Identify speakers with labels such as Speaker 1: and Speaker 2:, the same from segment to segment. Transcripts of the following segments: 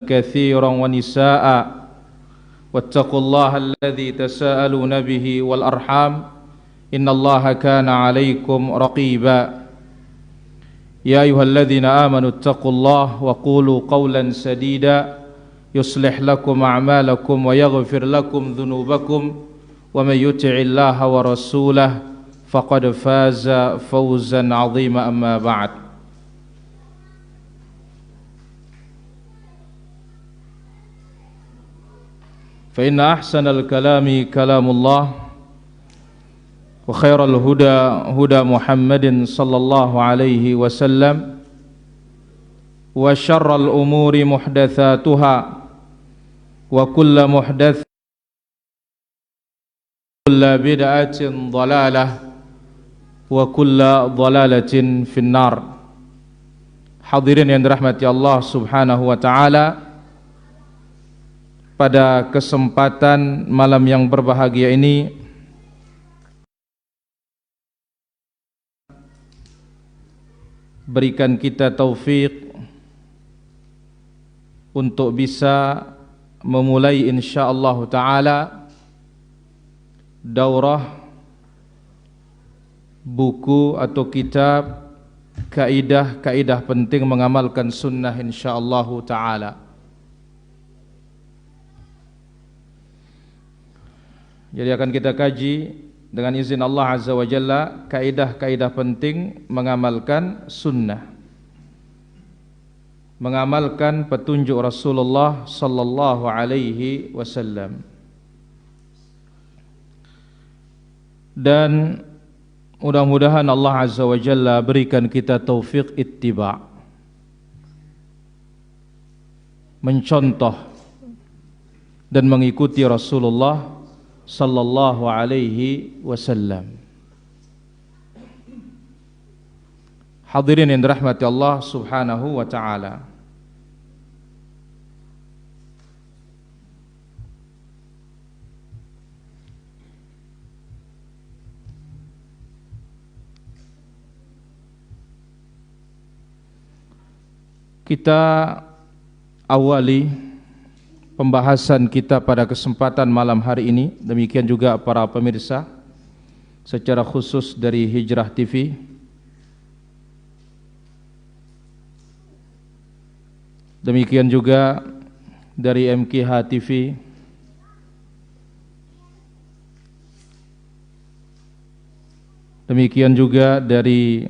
Speaker 1: كثيرا ونساء واتقوا الله الذي تساءلون به والأرحام إن الله كان عليكم رقيبا يا أيها الذين آمنوا اتقوا الله وقولوا قولا سديدا يصلح لكم أعمالكم ويغفر لكم ذنوبكم ومن يطع الله ورسوله فقد فاز فوزا عظيما أما بعد فإن أحسن الكلام كلام الله وخير الهدى هدى محمد صلى الله عليه وسلم وشر الأمور محدثاتها وكل محدث كل بدعة ضلالة وكل ضلالة في النار. Hadirin yang dirahmati Allah Subhanahu wa taala, pada kesempatan malam yang berbahagia ini berikan kita taufik untuk bisa memulai insyaallah taala daurah buku atau kitab kaidah-kaidah penting mengamalkan sunnah insyaallah taala. Jadi akan kita kaji dengan izin Allah Azza wa Jalla kaidah-kaidah penting mengamalkan sunnah, mengamalkan petunjuk Rasulullah sallallahu alaihi wasallam. Dan mudah-mudahan Allah Azza wa Jalla berikan kita taufik ittiba', mencontoh dan mengikuti Rasulullah sallallahu alaihi wasallam. Hadirin yang dirahmati Allah Subhanahu wa taala, kita awali pembahasan kita pada kesempatan malam hari ini. Demikian juga para pemirsa secara khusus dari Hijrah TV. Demikian juga dari MKH TV. Demikian juga dari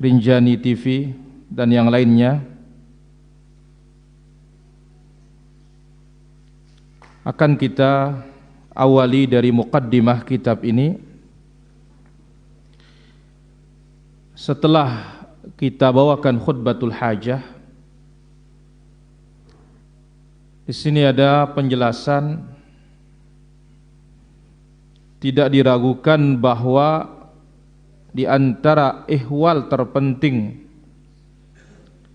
Speaker 1: Rinjani TV dan yang lainnya. Akan kita awali dari muqaddimah kitab ini. Setelah kita bawakan khutbatul hajah, di sini ada penjelasan. Tidak diragukan bahwa di antara ihwal terpenting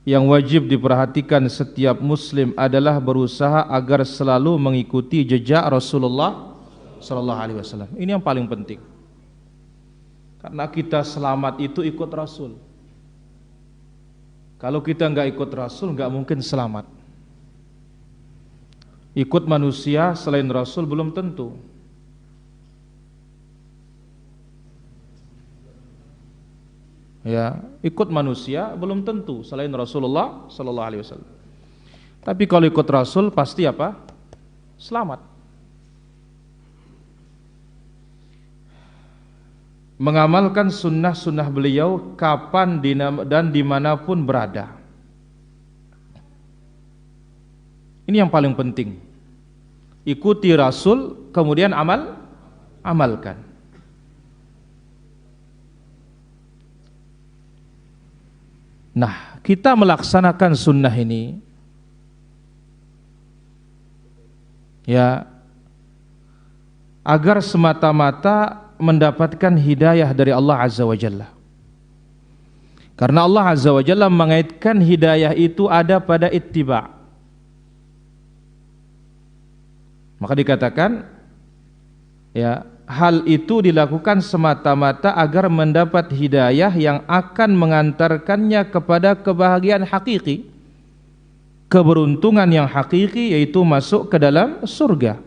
Speaker 1: yang wajib diperhatikan setiap muslim adalah berusaha agar selalu mengikuti jejak Rasulullah sallallahu alaihi wasallam. Ini yang paling penting. Karena kita selamat itu ikut Rasul. Kalau kita enggak ikut Rasul, enggak mungkin selamat. Ikut manusia selain Rasul belum tentu. Ya, ikut manusia belum tentu selain Rasulullah sallallahu alaihi wasallam. Tapi kalau ikut Rasul pasti apa? Selamat. Mengamalkan sunnah-sunnah beliau kapan dan dimanapun berada. Ini yang paling penting. Ikuti Rasul, kemudian amalkan. Nah, kita melaksanakan sunnah ini ya agar semata-mata mendapatkan hidayah dari Allah Azza wa Jalla. Karena Allah Azza wa Jalla mengaitkan hidayah itu ada pada ittiba'. Maka dikatakan ya, hal itu dilakukan semata-mata agar mendapat hidayah yang akan mengantarkannya kepada kebahagiaan hakiki. keberuntungan yang hakiki, yaitu masuk ke dalam surga.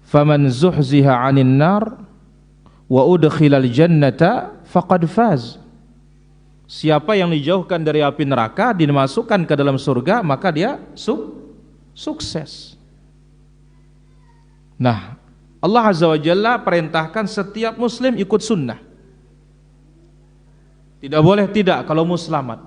Speaker 1: Faman zuhziha 'anil nar wa udkhilal jannata faqad faz. Siapa yang dijauhkan dari api neraka, dimasukkan ke dalam surga, maka dia sukses. Nah, Allah Azza wa Jalla perintahkan setiap muslim ikut sunnah. Tidak boleh tidak kalau mau selamat.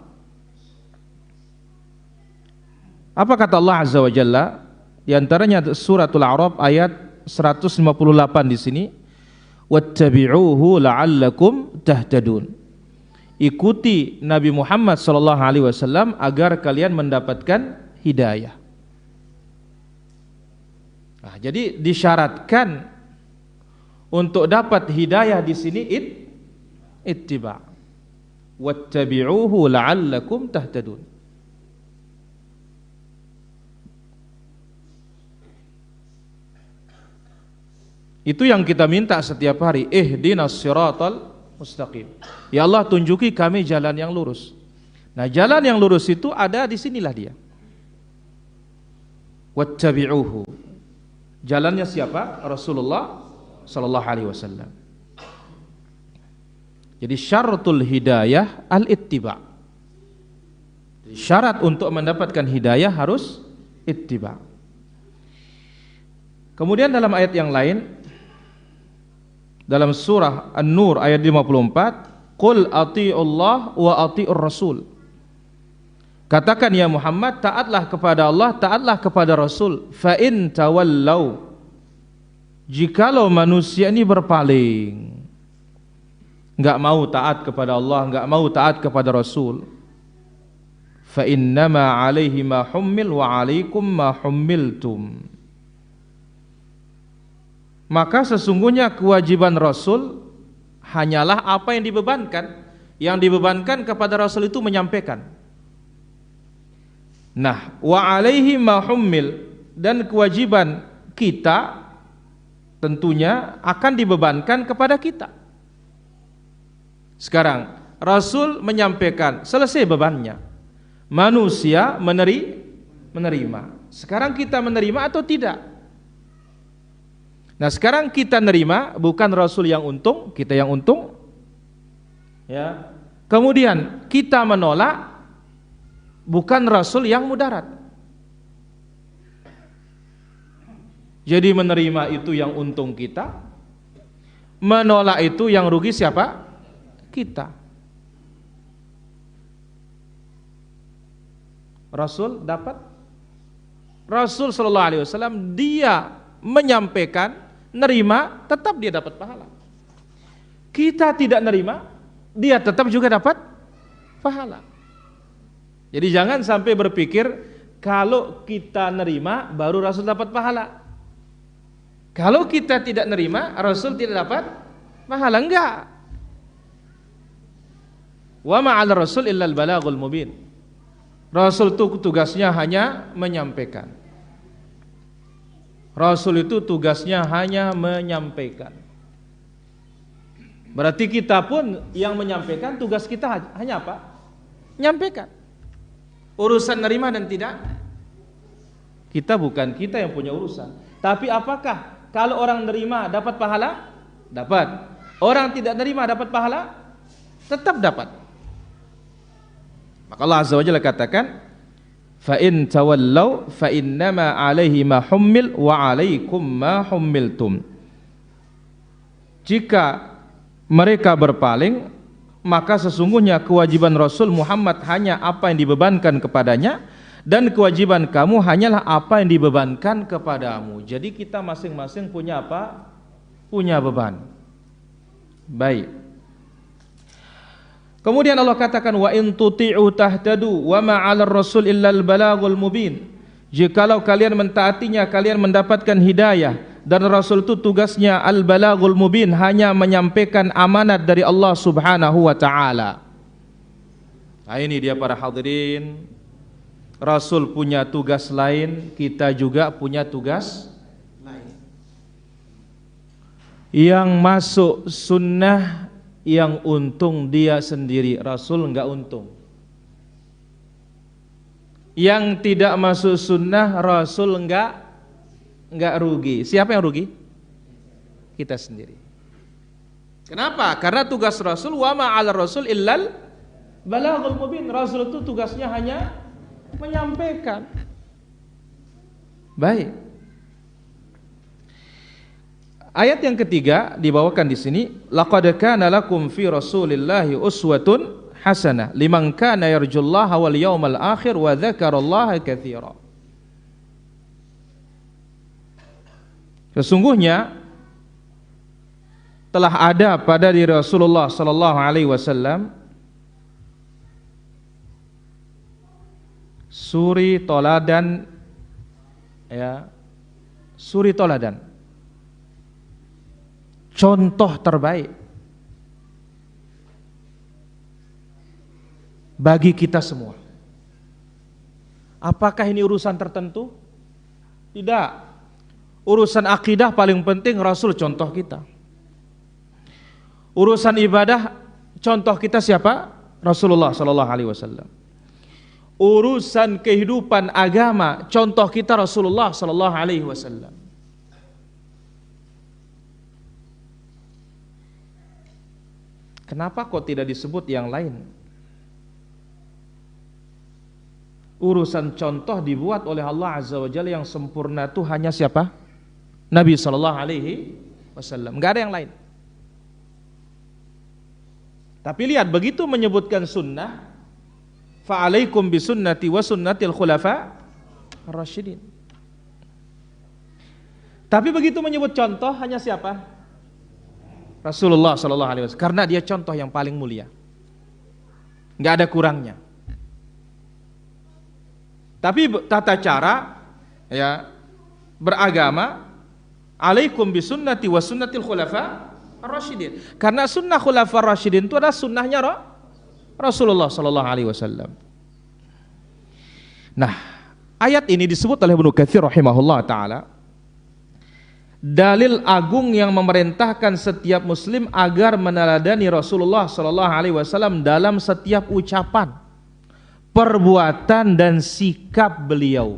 Speaker 1: Apa kata Allah Azza wa Jalla? Di antaranya suratul A'raf ayat 158 di sini. Wattabi'uhu la'allakum tahtadun. Ikuti Nabi Muhammad sallallahu alaihi wasallam agar kalian mendapatkan hidayah. Nah, jadi disyaratkan untuk dapat hidayah di sini ittiba'. Wattabi'uhu la'allakum tahtadun. Itu yang kita minta setiap hari, ihdinas siratal mustaqim. Ya Allah, tunjuki kami jalan yang lurus. Nah, jalan yang lurus itu ada di sinilah dia. Wattabi'uhu. Jalannya siapa? Rasulullah sallallahu alaihi wasallam. Jadi syaratul hidayah al-ittiba'. Jadi syarat untuk mendapatkan hidayah harus ittiba'. Kemudian dalam ayat yang lain, dalam surah An-Nur ayat 54, qul ati'ullah wa ati'ur rasul. Katakan ya Muhammad, taatlah kepada Allah, taatlah kepada Rasul. Fa in tawallau, jikalau manusia ini berpaling, enggak mau taat kepada Allah, enggak mau taat kepada Rasul, fa innama 'alaihi ma hummil wa 'alaikum ma hummiltum. Maka sesungguhnya kewajiban Rasul hanyalah apa yang dibebankan. Yang dibebankan kepada Rasul itu menyampaikan. Nah, wa alaihi ma hummil, dan kewajiban kita tentunya akan dibebankan kepada kita. Sekarang Rasul menyampaikan, selesai bebannya. Manusia menerima. Sekarang kita menerima atau tidak? Nah, sekarang kita nerima, bukan Rasul yang untung, kita yang untung. Ya. Kemudian kita menolak, bukan Rasul yang mudarat. Jadi menerima itu yang untung kita, menolak itu yang rugi siapa? Kita. Rasul dapat, Rasul sallallahu alaihi wasallam dia menyampaikan, nerima, tetap dia dapat pahala. Kita tidak nerima, dia tetap juga dapat pahala. Jadi jangan sampai berpikir kalau kita nerima baru Rasul dapat pahala. Kalau kita tidak nerima, Rasul tidak dapat pahala. Enggak. Wa ma'al rasul illal balagul mubin. Rasul itu tugasnya hanya menyampaikan. Rasul itu tugasnya hanya menyampaikan. Berarti kita pun yang menyampaikan, tugas kita hanya apa? Menyampaikan. Urusan nerima dan tidak, kita bukan, kita yang punya urusan. Tapi apakah kalau orang nerima dapat pahala? Dapat. Orang tidak nerima dapat pahala? Tetap dapat. Maka Allah Azza wa Jalla katakan, fa in tawallau fa innama 'alaihi ma hummil wa 'alaikum ma hummiltum. Jika mereka berpaling, maka sesungguhnya kewajiban Rasul Muhammad hanya apa yang dibebankan kepadanya, dan kewajiban kamu hanyalah apa yang dibebankan kepadamu. Jadi kita masing-masing punya apa? Punya beban. Baik. Kemudian Allah katakan, wa in tuti'u tahtadu wa ma 'alar rasul illal balagul mubin. Jikalau kalian mentaatinya, kalian mendapatkan hidayah, dan Rasul itu tugasnya al-balagul mubin, hanya menyampaikan amanat dari Allah Subhanahu wa taala. Nah, ini dia para hadirin. Rasul punya tugas lain, kita juga punya tugas lain. Yang masuk sunnah, yang untung dia sendiri, Rasul enggak untung. Yang tidak masuk sunnah Rasul enggak rugi. Siapa yang rugi? Kita sendiri. Kenapa? Karena tugas Rasul wa ma 'ala Rasul illal balaghul mubin. Rasul itu tugasnya hanya menyampaikan. Baik. Ayat yang ketiga dibawakan di sini, laqad kana lakum fi Rasulillahi uswatun hasanah liman kana yarjullaha wal yawmal akhir wa dzakarallaha katsira. Sesungguhnya telah ada pada diri Rasulullah sallallahu alaihi wasallam suri toladan, ya, suri toladan, contoh terbaik bagi kita semua. Apakah ini urusan tertentu? Tidak. Urusan akidah paling penting Rasul contoh kita. Urusan ibadah contoh kita siapa? Rasulullah sallallahu alaihi wasallam. Urusan kehidupan agama contoh kita Rasulullah sallallahu alaihi wasallam. Kenapa kok tidak disebut yang lain? Urusan contoh dibuat oleh Allah Azza wa Jalla, yang sempurna itu hanya siapa? Nabi sallallahu alaihi wasallam. Enggak ada yang lain. Tapi lihat, begitu menyebutkan sunnah, fa'alaikum bisunnati wa sunnatil khulafa ar-rasyidin. Tapi begitu menyebut contoh hanya siapa? Rasulullah sallallahu alaihi wasallam, karena dia contoh yang paling mulia. Enggak ada kurangnya. Tapi tata cara, ya, beragama, alaikum bisunnati wa sunnatil khulafa ar-rasyidin. Karena sunnah khulafa ar-rasyidin itu adalah sunnahnya Rasulullah sallallahu alaihi wasallam. Nah, ayat ini disebut oleh Ibnu Katsir rahimahullah taala dalil agung yang memerintahkan setiap muslim agar meneladani Rasulullah sallallahu alaihi wasallam dalam setiap ucapan, perbuatan dan sikap beliau.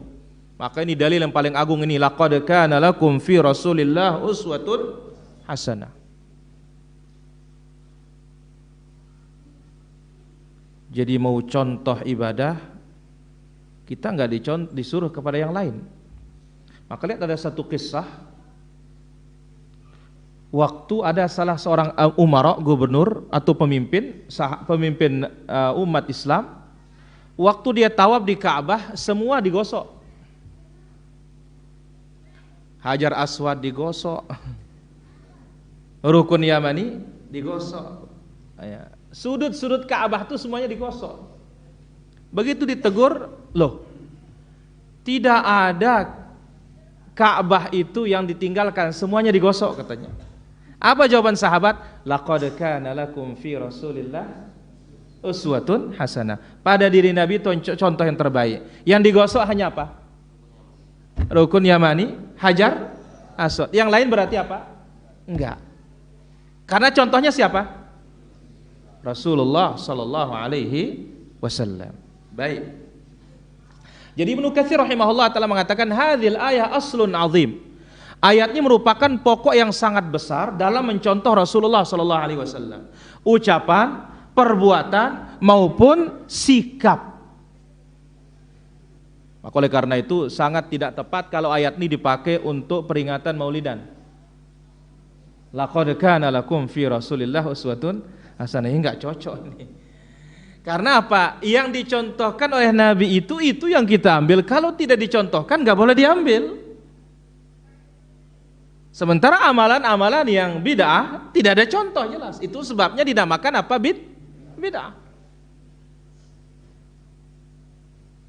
Speaker 1: Maka ini dalil yang paling agung ini, laqad kana lakum fi Rasulillah uswatun hasanah. Jadi mau contoh ibadah, kita enggak disuruh kepada yang lain. Maka lihat, ada satu kisah. Waktu ada salah seorang umara, gubernur atau pemimpin umat Islam, waktu dia tawaf di Ka'bah, semua digosok. Hajar Aswad digosok, Rukun Yamani digosok, sudut-sudut Ka'bah itu semuanya digosok. Begitu ditegur, loh, tidak ada Ka'bah itu yang ditinggalkan, semuanya digosok katanya. Apa jawaban sahabat? Laqad kana lakum fi Rasulillah uswatun hasanah. Pada diri Nabi contoh yang terbaik. Yang digosok hanya apa? Rukun Yamani, Hajar Aswad. Yang lain berarti apa? Enggak. Karena contohnya siapa? Rasulullah sallallahu alaihi wasallam. Baik. Jadi Ibnu Katsir rahimahullah taala mengatakan hadzal ayah aslun azim. Ayat ini merupakan pokok yang sangat besar dalam mencontoh Rasulullah sallallahu alaihi wasallam. Ucapan, perbuatan maupun sikap. Maka oleh karena itu sangat tidak tepat kalau ayat ini dipakai untuk peringatan Maulidan. Laqad kana lakum fi Rasulillah uswatun hasanah. Ini enggak cocok nih. Karena apa? Yang dicontohkan oleh Nabi itu yang kita ambil. Kalau tidak dicontohkan enggak boleh diambil. Sementara amalan-amalan yang bid'ah tidak ada contoh jelas. Itu sebabnya dinamakan apa? Bid'ah.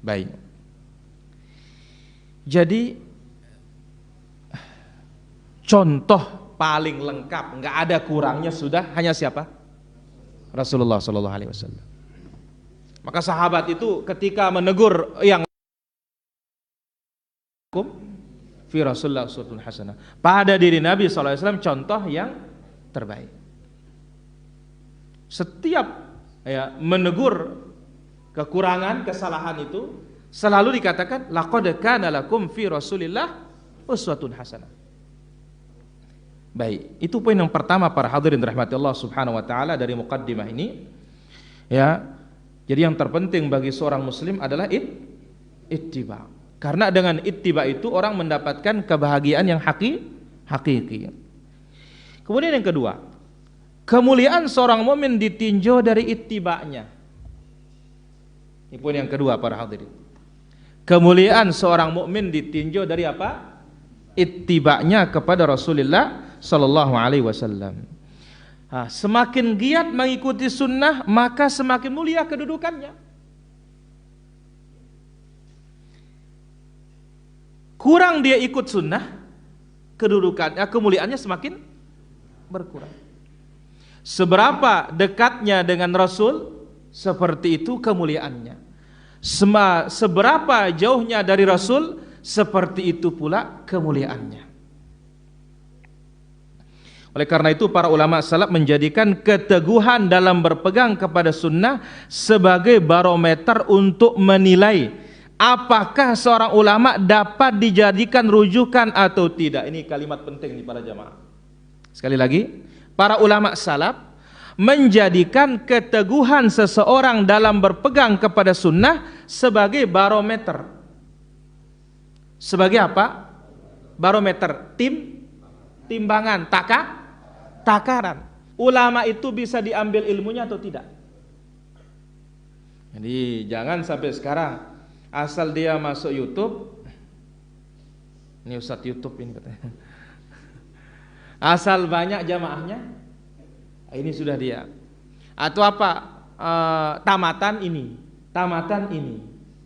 Speaker 1: Baik. Jadi contoh paling lengkap, nggak ada kurangnya, sudah hanya siapa? Rasulullah sallallahu alaihi wasallam. Maka sahabat itu ketika menegur yang fi Rasulullah uswatun hasanah, pada diri Nabi sallallahu alaihi wasallam contoh yang terbaik. Setiap menegur kekurangan, kesalahan itu selalu dikatakan laqad kana lakum fi Rasulillah uswatun hasanah. Baik, itu poin yang pertama para hadirin rahmati Allah Subhanahu wa taala dari muqaddimah ini. Ya. Jadi yang terpenting bagi seorang muslim adalah ittiba. Karena dengan ittiba itu orang mendapatkan kebahagiaan yang hakiki. Kemudian yang kedua, kemuliaan seorang mukmin ditinjau dari ittiba'nya. Ini poin yang kedua para hadirin. Kemuliaan seorang mukmin ditinjau dari apa? Ittiba'nya kepada Rasulullah sallallahu alaihi wasallam. Semakin giat mengikuti sunnah, maka semakin mulia kedudukannya. Kurang dia ikut sunnah, kedudukannya, kemuliaannya semakin berkurang. Seberapa dekatnya dengan Rasul, seperti itu kemuliaannya. Seberapa jauhnya dari Rasul, seperti itu pula kemuliaannya. Oleh karena itu para ulama salaf menjadikan keteguhan dalam berpegang kepada sunnah sebagai barometer untuk menilai apakah seorang ulama dapat dijadikan rujukan atau tidak. Ini kalimat penting nih para jamaah. Sekali lagi, para ulama salaf menjadikan keteguhan seseorang dalam berpegang kepada sunnah sebagai barometer. Sebagai apa? Barometer, timbangan, takaran. Ulama itu bisa diambil ilmunya atau tidak. Jadi jangan sampai sekarang asal dia masuk YouTube, ini Ustadz YouTube ini katanya, asal banyak jamaahnya, ini sudah dia. Atau apa? Tamatan ini.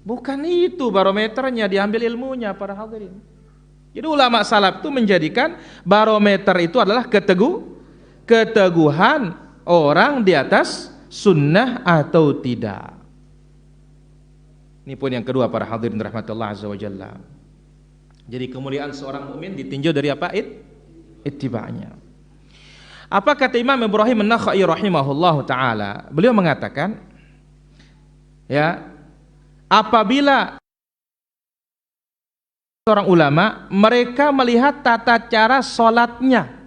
Speaker 1: Bukan itu barometernya, diambil ilmunya para hadirin. Jadi ulama salaf itu menjadikan barometer itu adalah keteguhan orang di atas sunnah atau tidak. Ini poin yang kedua para hadirin rahmatullah azza wa jalla. Jadi kemuliaan seorang mukmin ditinjau dari apa? Ittiba'nya. Apa kata Imam Ibrahim An-Nakhai rahimahullahu taala? Beliau mengatakan, ya, apabila seorang ulama mereka melihat tata cara sholatnya.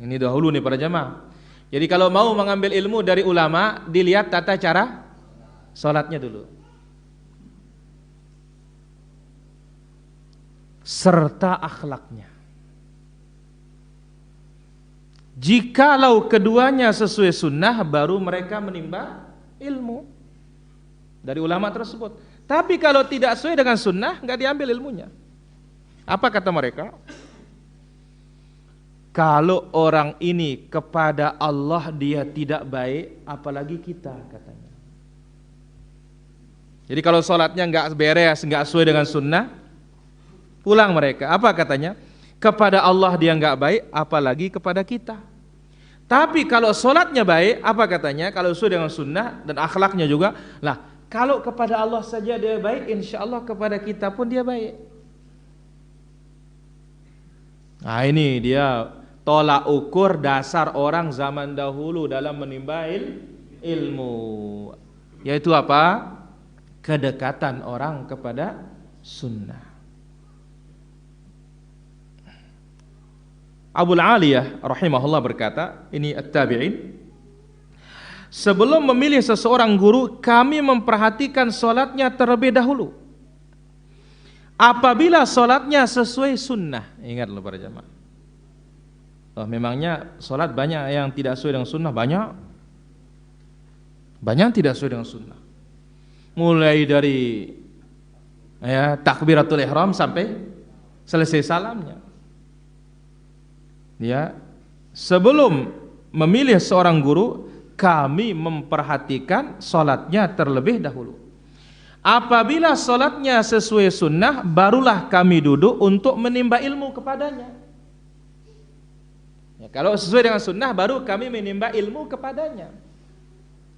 Speaker 1: Ini dahulu nih para jamaah. Jadi kalau mau mengambil ilmu dari ulama, dilihat tata cara sholatnya dulu, serta akhlaknya. Jikalau keduanya sesuai sunnah, baru mereka menimba ilmu dari ulama tersebut. Tapi kalau tidak sesuai dengan sunnah, nggak diambil ilmunya. Apa kata mereka? Kalau orang ini kepada Allah dia tidak baik, apalagi kita, katanya. Jadi kalau sholatnya nggak beres, nggak sesuai dengan sunnah, pulang mereka. Apa katanya? Kepada Allah dia nggak baik, apalagi kepada kita. Tapi kalau sholatnya baik, apa katanya? Kalau sesuai dengan sunnah dan akhlaknya juga, lah kalau kepada Allah saja dia baik, insya Allah kepada kita pun dia baik. Nah ini dia tolak ukur dasar orang zaman dahulu dalam menimba ilmu, yaitu apa? Kedekatan orang kepada sunnah. Abul Aliyah rahimahullah berkata, ini at-tabi'in, sebelum memilih seseorang guru, kami memperhatikan solatnya terlebih dahulu. Apabila solatnya sesuai sunnah, ingat loh para jamaah. Memangnya solat banyak yang tidak sesuai dengan sunnah, banyak tidak sesuai dengan sunnah. Mulai dari takbiratul ihram sampai selesai salamnya. Ya, sebelum memilih seorang guru, kami memperhatikan solatnya terlebih dahulu. Apabila solatnya sesuai sunnah, barulah kami duduk untuk menimba ilmu kepadanya. Ya, kalau sesuai dengan sunnah, baru kami menimba ilmu kepadanya.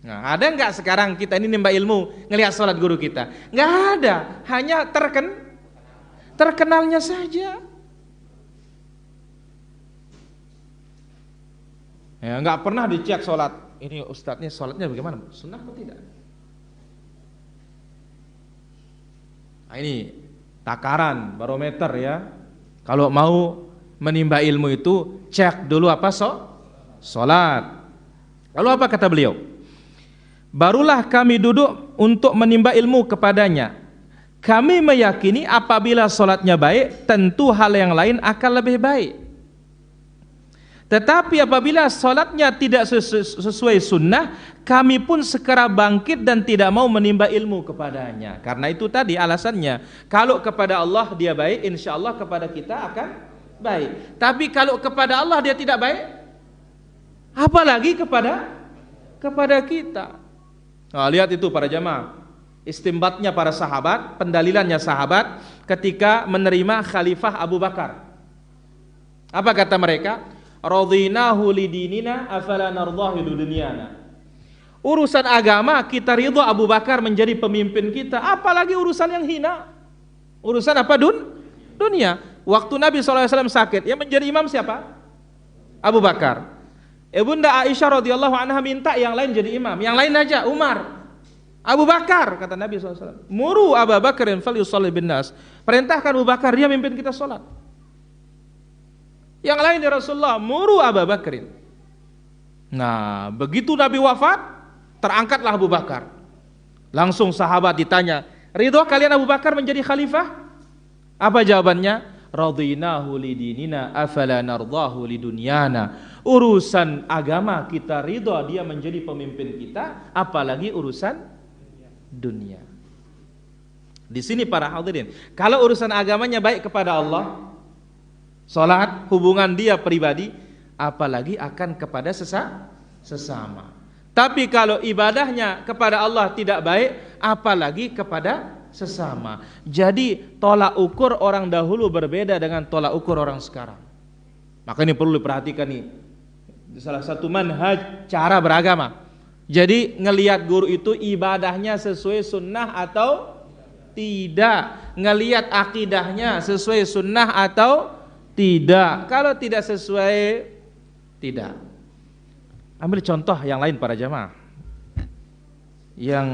Speaker 1: Nah, ada nggak sekarang kita ini nimba ilmu ngelihat solat guru kita? Nggak ada, hanya terkenalnya saja. Ya, nggak pernah dicek solat. Ini ustadznya solatnya bagaimana? Sunnah atau tidak? Nah, ini takaran barometer ya. Kalau mau menimba ilmu itu cek dulu apa salat. Lalu apa kata beliau? Barulah kami duduk untuk menimba ilmu kepadanya. Kami meyakini apabila salatnya baik, tentu hal yang lain akan lebih baik. Tetapi apabila salatnya tidak sesuai sunnah, kami pun segera bangkit dan tidak mau menimba ilmu kepadanya. Karena itu tadi alasannya, kalau kepada Allah dia baik, insya Allah kepada kita akan baik. Tapi kalau kepada Allah dia tidak baik, apalagi kepada kita. Nah, lihat itu para jamaah, istimbatnya para sahabat, pendalilannya sahabat ketika menerima Khalifah Abu Bakar. Apa kata mereka? Radhinahu lidinina afala nardahu lidunyana. Urusan agama kita ridha Abu Bakar menjadi pemimpin kita, apalagi urusan yang hina. Urusan apa dunia. Waktu Nabi SAW sakit, yang menjadi imam siapa? Abu Bakar. Ibunda Aisyah radhiyallahu anha minta yang lain jadi imam, yang lain aja Umar. Abu Bakar, kata Nabi SAW, muru Abu Bakarin falyusalli bin nas. Perintahkan Abu Bakar, dia mimpin kita salat. Yang lain ya Rasulullah, muru Abu Bakarin. Nah, begitu Nabi wafat, terangkatlah Abu Bakar. Langsung sahabat ditanya, ridho kalian Abu Bakar menjadi khalifah? Apa jawabannya? Radhinahu lidinina afala nardahu lidunyana. Urusan agama kita ridho dia menjadi pemimpin kita, apalagi urusan dunia. Di sini para hadirin, kalau urusan agamanya baik kepada Allah, salat, hubungan dia pribadi, apalagi akan kepada sesama. Tapi kalau ibadahnya kepada Allah tidak baik, apalagi kepada sesama. Jadi tolak ukur orang dahulu berbeda dengan tolak ukur orang sekarang. Maka ini perlu diperhatikan nih. Salah satu manhaj cara beragama. Jadi ngelihat guru itu ibadahnya sesuai sunnah atau tidak, ngelihat akidahnya sesuai sunnah atau tidak. Kalau tidak sesuai, tidak. Ambil contoh yang lain para jamaah, yang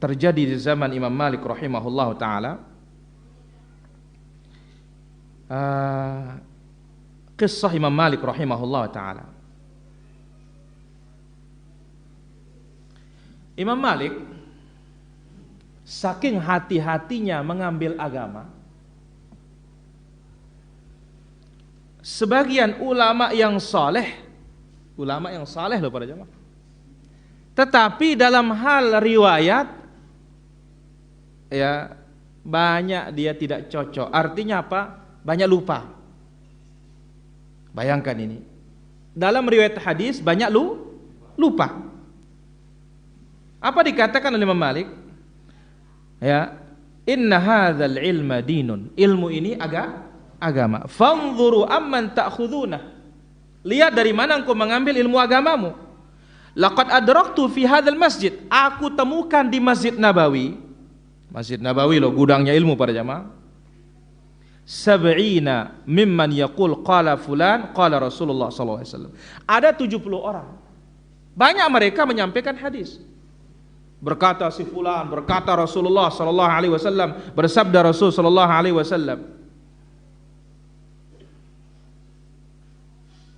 Speaker 1: terjadi di zaman Imam Malik rahimahullah ta'ala. Kisah Imam Malik rahimahullah ta'ala. Imam Malik saking hati-hatinya mengambil agama, sebagian ulama yang saleh loh para jamaah, tetapi dalam hal riwayat ya banyak dia tidak cocok. Artinya apa? Banyak lupa. Bayangkan ini, dalam riwayat hadis banyak lupa. Apa dikatakan oleh Imam Malik? Ya, inna hadzal ilma dinun. Ilmu ini agama. Fanzuru amman ta'khuduna. Lihat dari mana engkau mengambil ilmu agamamu. Laqad adraktu fi hadzal masjid. Aku temukan di Masjid Nabawi. Masjid Nabawi loh, gudangnya ilmu para jamaah. Sab'ina mimman yaqul qala fulan qala Rasulullah sallallahu alaihi wasallam. Ada 70 orang. Banyak mereka menyampaikan hadis. Berkata si fulan, berkata Rasulullah sallallahu alaihi wasallam, bersabda Rasul sallallahu alaihi wasallam.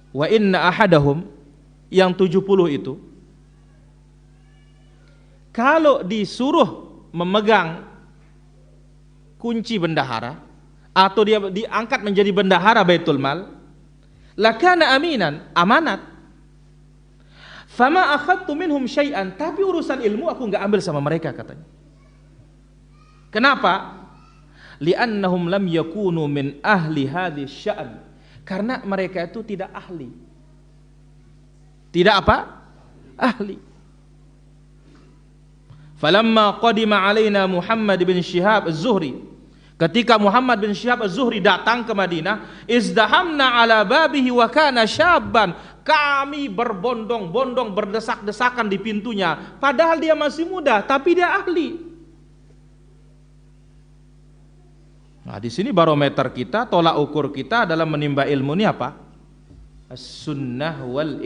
Speaker 1: Wa inna ahadahum, yang 70 itu, kalau disuruh memegang kunci bendahara atau dia diangkat menjadi bendahara Baitul Mal, lakana aminan, amanat. Fama akhadtu minhum syai'an, tapi urusan ilmu aku enggak ambil sama mereka, katanya. Kenapa? Li'annahum lam yakunu min ahli hadhihi sya'n. Karena mereka itu tidak ahli. Tidak apa? Ahli. Falamma qadima alaina Muhammad bin Syihab Az-Zuhri, ketika Muhammad bin Syihab Az-Zuhri datang ke Madinah, izdahamna ala babihi wa kana syabban, kami berbondong-bondong berdesak-desakan di pintunya, padahal dia masih muda tapi dia ahli. Nah, di sini barometer kita, tolak ukur kita dalam menimba ilmu ini apa? As-sunnah wal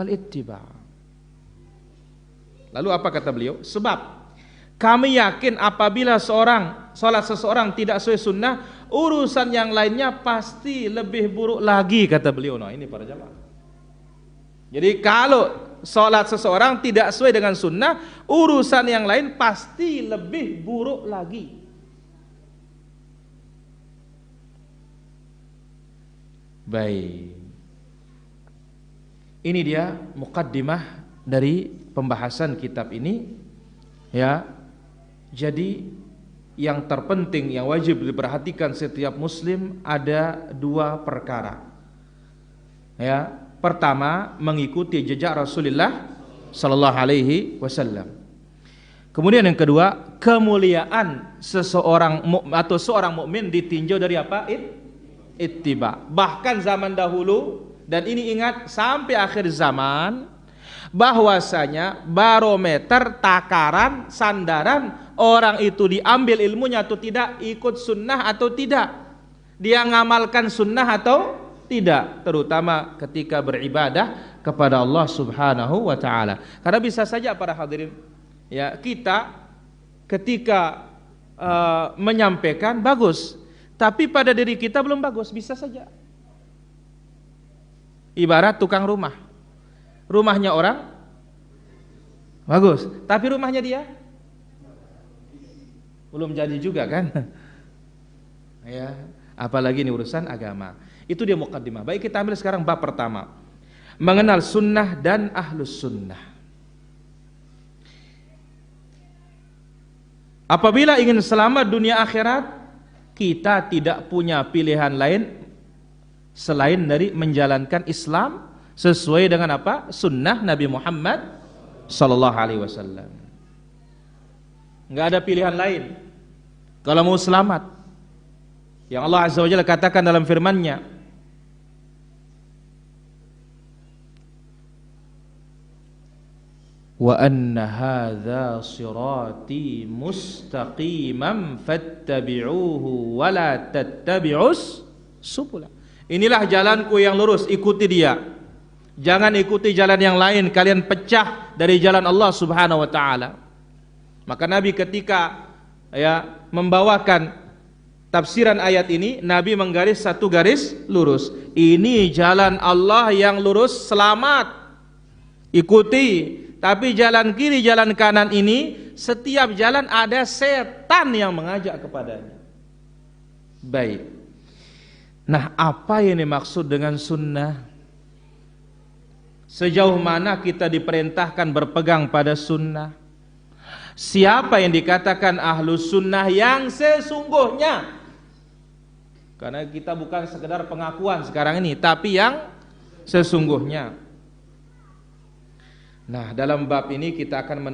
Speaker 1: ittiba. Lalu apa kata beliau? Sebab Kami yakin apabila salat seseorang tidak sesuai sunnah, urusan yang lainnya pasti lebih buruk lagi, kata beliau. Nah, ini para jamaah. Jadi kalau salat seseorang tidak sesuai dengan sunnah, urusan yang lain pasti lebih buruk lagi. Baik. Ini dia muqaddimah dari pembahasan kitab ini, ya. Jadi yang terpenting, yang wajib diperhatikan setiap muslim ada dua perkara. Ya, pertama mengikuti jejak Rasulullah sallallahu alaihi wasallam. Kemudian yang kedua, kemuliaan seseorang atau seorang mukmin ditinjau dari apa? Ittiba. Bahkan zaman dahulu, dan ini ingat sampai akhir zaman, bahwasanya barometer, takaran, sandaran orang itu diambil ilmunya atau tidak, ikut sunnah atau tidak, dia ngamalkan sunnah atau tidak, terutama ketika beribadah kepada Allah Subhanahu wa taala. Karena bisa saja para hadirin, ya, kita ketika menyampaikan bagus, tapi pada diri kita belum bagus, bisa saja. Ibarat tukang rumah, rumahnya orang bagus, tapi rumahnya dia belum jadi juga kan? Ya, apalagi ini urusan agama. Itu dia muqaddimah. Baik, kita ambil sekarang bab pertama, mengenal sunnah dan ahlus sunnah. Apabila ingin selamat dunia akhirat, kita tidak punya pilihan lain selain dari menjalankan Islam sesuai dengan apa? Sunnah Nabi Muhammad sallallahu alaihi wasallam. Enggak ada pilihan lain kalau mau selamat. Yang Allah Azza wa Jalla katakan dalam firman-Nya, wa anna hadza sirati mustaqiman fattabi'uhu wa la tattabi'us subula. Inilah jalanku yang lurus, ikuti dia. Jangan ikuti jalan yang lain, kalian pecah dari jalan Allah Subhanahu wa taala. Maka Nabi ketika membawakan tafsiran ayat ini, Nabi menggaris satu garis lurus. Ini jalan Allah yang lurus, selamat, ikuti. Tapi jalan kiri, jalan kanan ini, setiap jalan ada setan yang mengajak kepadanya. Baik. Nah, apa yang dimaksud dengan sunnah? Sejauh mana kita diperintahkan berpegang pada sunnah? Siapa yang dikatakan ahlus sunnah yang sesungguhnya? Karena kita bukan sekedar pengakuan sekarang ini, tapi yang sesungguhnya. Nah, dalam bab ini kita akan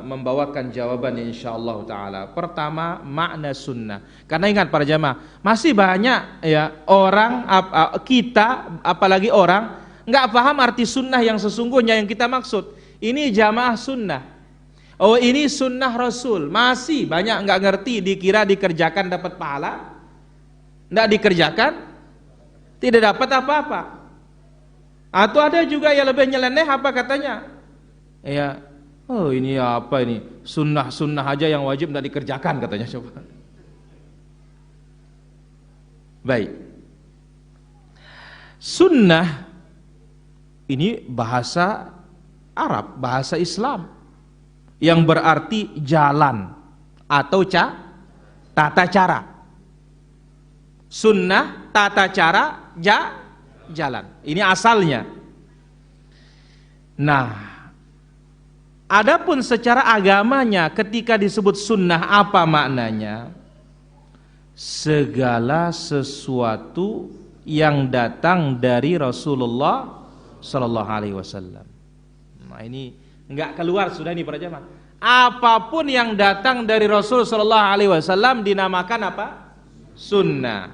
Speaker 1: membawakan jawaban insyaallah taala. Pertama, makna sunnah. Karena ingat para jamaah, masih banyak ya orang kita, apalagi orang enggak paham arti sunnah yang sesungguhnya yang kita maksud. Ini jamaah sunnah. Oh, ini sunnah Rasul. Masih banyak enggak ngerti, dikira dikerjakan dapat pahala. Enggak dikerjakan tidak dapat apa-apa. Atau ada juga yang lebih nyeleneh, apa katanya? Ya, oh ini apa ini? Sunnah-sunnah aja yang wajib tidak dikerjakan katanya, coba. Baik. Sunnah ini bahasa Arab, bahasa Islam yang berarti jalan atau tata cara. Sunnah, tata cara, jalan. Ini asalnya. Nah, adapun secara agamanya ketika disebut sunnah, apa maknanya? Segala sesuatu yang datang dari Rasulullah sallallahu alaihi wasallam. Nah, ini enggak keluar sudah ini para jamaah. Apapun yang datang dari Rasul sallallahu alaihi wasallam dinamakan apa? Sunnah.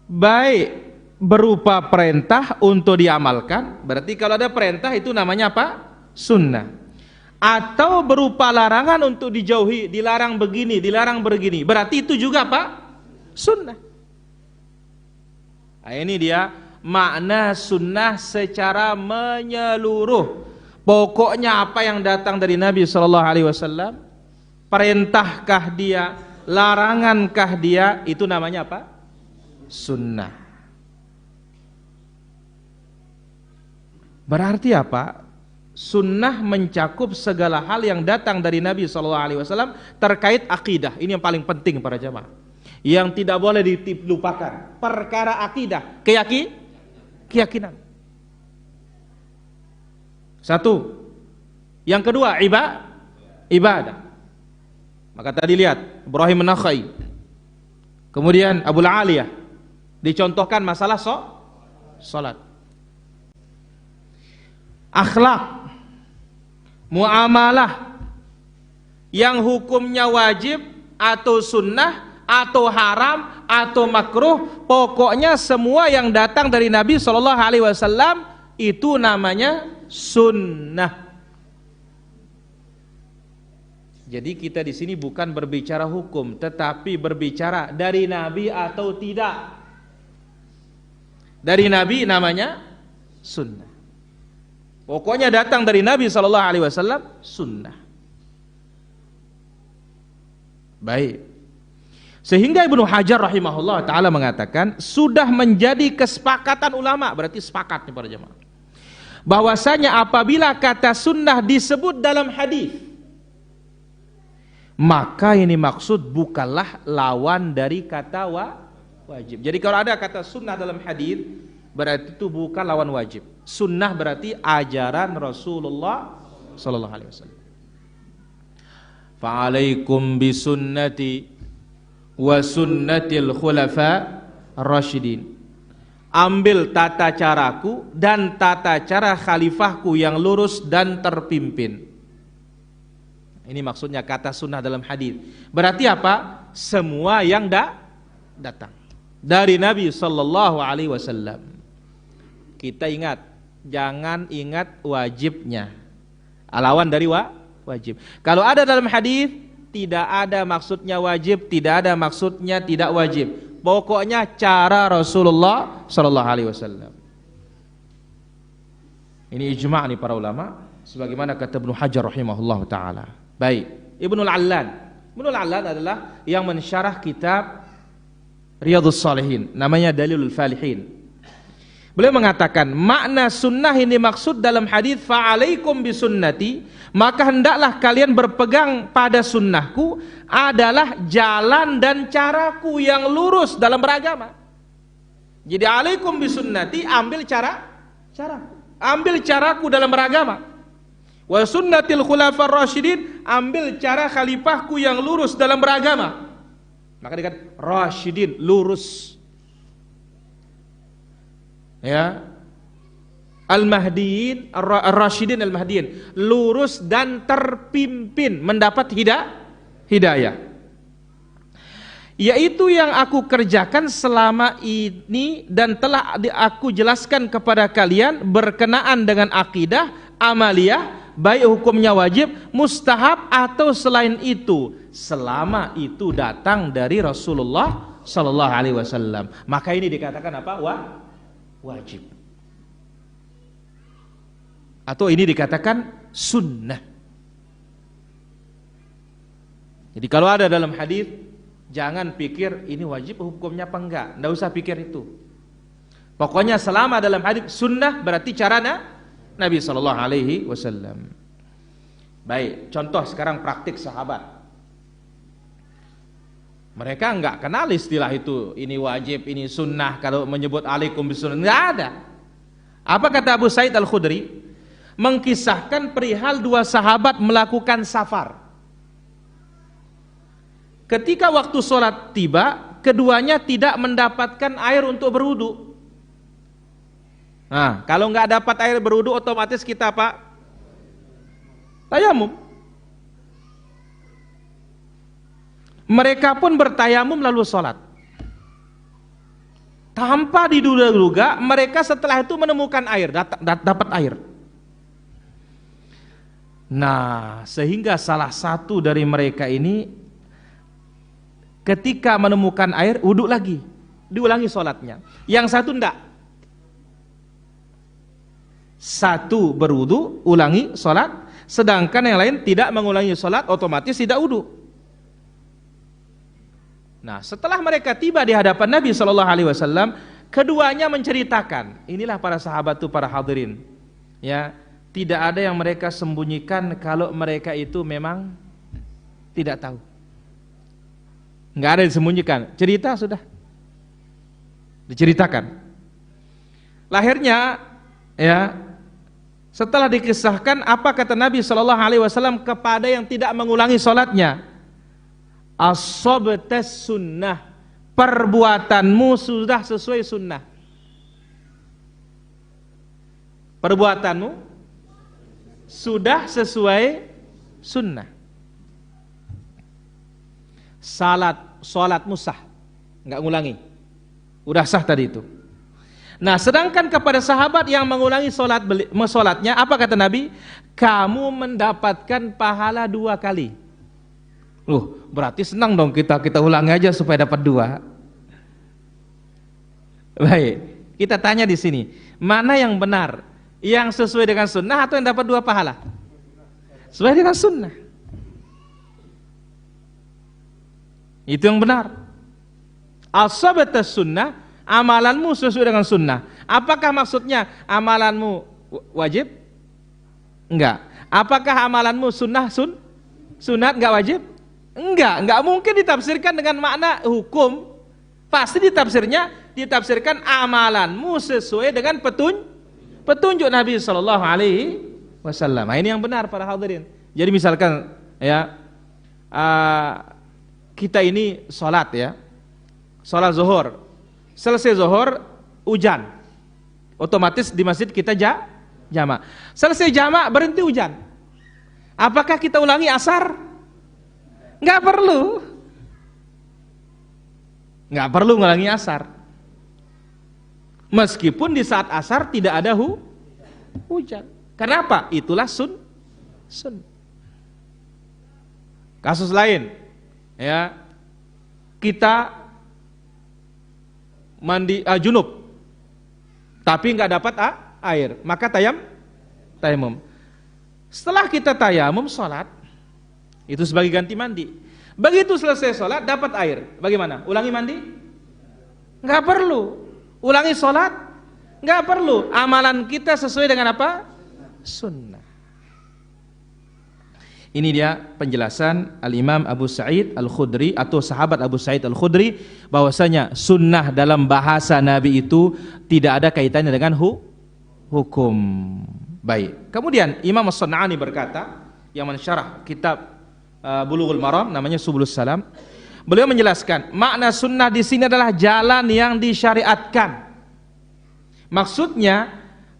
Speaker 1: Baik berupa perintah untuk diamalkan, berarti kalau ada perintah itu namanya apa? Sunnah. Atau berupa larangan untuk dijauhi, dilarang begini, dilarang begini, berarti itu juga apa? Sunnah. Nah, ini dia makna sunnah secara menyeluruh. Pokoknya apa yang datang dari Nabi sallallahu alaihi wasallam, perintahkah dia, larangankah dia, itu namanya apa? Sunnah. Berarti apa? Sunnah mencakup segala hal yang datang dari Nabi SAW terkait akidah. Ini yang paling penting para jamaah. Yang tidak boleh dilupakan. Perkara akidah, keyakinan. Satu. Yang kedua, ibadah. Maka tadi lihat Ibrahim An-Nakhai, kemudian Abu Aliyah, dicontohkan masalah salat. Akhlak, muamalah yang hukumnya wajib atau sunnah atau haram atau makruh, pokoknya semua yang datang dari Nabi sallallahu alaihi wasallam itu namanya sunnah. Jadi kita di sini bukan berbicara hukum, tetapi berbicara dari Nabi atau tidak. Dari Nabi namanya sunnah. Pokoknya datang dari Nabi sallallahu alaihi wasallam sunnah. Baik. Sehingga Ibnu Hajar rahimahullah taala mengatakan sudah menjadi kesepakatan ulama, berarti sepakat nih para jemaah, bahwasanya apabila kata sunnah disebut dalam hadis, maka ini maksud bukanlah lawan dari kata wajib. Jadi kalau ada kata sunnah dalam hadis, berarti itu bukan lawan wajib. Sunnah berarti ajaran Rasulullah sallallahu alaihi wasallam. Fa'alaikum bisunnati wa sunnatil khulafa rasyidin. Ambil tata caraku dan tata cara khalifahku yang lurus dan terpimpin. Ini maksudnya kata sunnah dalam hadis. Berarti apa? Semua yang datang dari Nabi sallallahu alaihi wasallam. Kita ingat, jangan ingat wajibnya. Lawan dari wajib. Kalau ada dalam hadis, tidak ada maksudnya wajib, tidak ada maksudnya tidak wajib. Pokoknya cara Rasulullah sallallahu alaihi wasallam. Ini ijma' nih para ulama, sebagaimana kata Ibnu Hajar rahimahullah taala. Baik, Ibnu Al-Allan. Ibnu Al-Allan adalah yang mensyarah kitab Riyadhus Shalihin, namanya Dalilul Falihin. Beliau mengatakan makna sunnah ini maksud dalam hadis fa'alaikum bisunnati, maka hendaklah kalian berpegang pada sunnahku, adalah jalan dan caraku yang lurus dalam beragama. Jadi alaikum bisunnati, ambil caraku dalam beragama. Wa sunnatil khulafar rasyidin, ambil cara khalifahku yang lurus dalam beragama. Maka dikatakan rasyidin, lurus. Ya, al-mahdiyin, ar-rasyidin al-mahdiyin, lurus dan terpimpin, mendapat hidayah. Yaitu yang aku kerjakan selama ini dan telah aku jelaskan kepada kalian berkenaan dengan akidah, amaliyah, baik hukumnya wajib, mustahab atau selain itu, selama itu datang dari Rasulullah sallallahu alaihi wasallam. Maka ini dikatakan apa? Wajib. Atau ini dikatakan sunnah. Jadi kalau ada dalam hadis, jangan pikir ini wajib hukumnya apa enggak. Enggak usah pikir itu. Pokoknya selama dalam hadis sunnah berarti cara Nabi sallallahu alaihi wasallam. Baik, contoh sekarang praktik sahabat. Mereka enggak kenal istilah itu, ini wajib, ini sunnah. Kalau menyebut alaikum bisunnah, enggak ada. Apa kata Abu Sa'id Al-Khudri? Mengkisahkan perihal dua sahabat melakukan safar. Ketika waktu sholat tiba, keduanya tidak mendapatkan air untuk berwudu. Nah, kalau enggak dapat air berwudu, otomatis kita apa? Tayamum. Mereka pun bertayamum lalu sholat. Tanpa diduga-duga, mereka setelah itu menemukan air, dapat air. Nah, sehingga salah satu dari mereka ini ketika menemukan air, wudhu lagi, diulangi sholatnya. Yang satu enggak. Satu berwudu, ulangi sholat, sedangkan yang lain tidak mengulangi sholat, otomatis tidak wudu. Nah, setelah mereka tiba di hadapan Nabi SAW, keduanya menceritakan. Inilah para sahabat itu, para hadirin. Ya, tidak ada yang mereka sembunyikan kalau mereka itu memang tidak tahu. Nggak ada yang disembunyikan. Cerita sudah diceritakan. Lahirnya, ya, setelah dikisahkan apa kata Nabi SAW kepada yang tidak mengulangi sholatnya. As-sabtas sunnah, perbuatanmu sudah sesuai sunnah. Perbuatanmu sudah sesuai sunnah. Salatmu sah, nggak ngulangi, udah sah tadi itu. Nah, sedangkan kepada sahabat yang mengulangi sholatnya, apa kata Nabi? Kamu mendapatkan pahala 2 kali. Berarti senang dong kita ulangi aja supaya dapat 2. Baik, kita tanya di sini, mana yang benar? Yang sesuai dengan sunnah atau yang dapat 2 pahala? Sesuai dengan sunnah. Itu yang benar. As-sabtas sunnah, amalanmu sesuai dengan sunnah. Apakah maksudnya amalanmu wajib? Enggak. Apakah amalanmu sunat enggak wajib? Enggak mungkin ditafsirkan dengan makna hukum. Pasti ditafsirkan amalanmu sesuai dengan petunjuk Nabi sallallahu alaihi wasallam. Nah, ini yang benar para hadirin. Jadi misalkan ya, kita ini sholat ya, sholat zuhur, selesai zuhur hujan, otomatis di masjid kita jamak. Selesai jamak berhenti hujan, apakah kita ulangi asar? Nggak perlu ngulangi asar, meskipun di saat asar tidak ada hujan. Kenapa? Itulah sun. Kasus lain ya, kita mandi junub tapi nggak dapat air, maka tayamum. Setelah kita tayamum sholat, itu sebagai ganti mandi. Begitu selesai sholat dapat air, bagaimana? Ulangi mandi? Nggak perlu. Ulangi sholat? Nggak perlu. Amalan kita sesuai dengan apa? Sunnah. Ini dia penjelasan Al-Imam Abu Sa'id Al-Khudri atau sahabat Abu Sa'id Al-Khudri, bahwasanya sunnah dalam bahasa Nabi itu tidak ada kaitannya dengan hukum. Baik. Kemudian Imam As-San'ani berkata, yang mensyarah kitab Bulughul Maram, namanya Subulus Salam. Beliau menjelaskan makna sunnah di sini adalah jalan yang disyariatkan. Maksudnya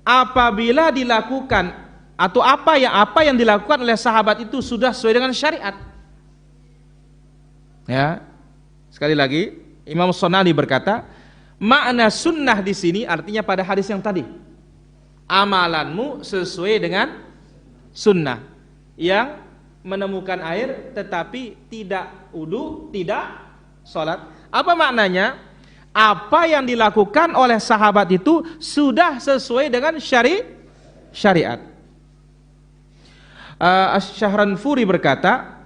Speaker 1: apabila dilakukan atau apa yang dilakukan oleh sahabat itu sudah sesuai dengan syariat. Ya. Sekali lagi, Imam As-San'ani berkata, makna sunnah di sini artinya pada hadis yang tadi. Amalanmu sesuai dengan sunnah. Yang menemukan air tetapi tidak wudu, tidak sholat. Apa maknanya? Apa yang dilakukan oleh sahabat itu sudah sesuai dengan syariat. Asy-Syahranfuri berkata,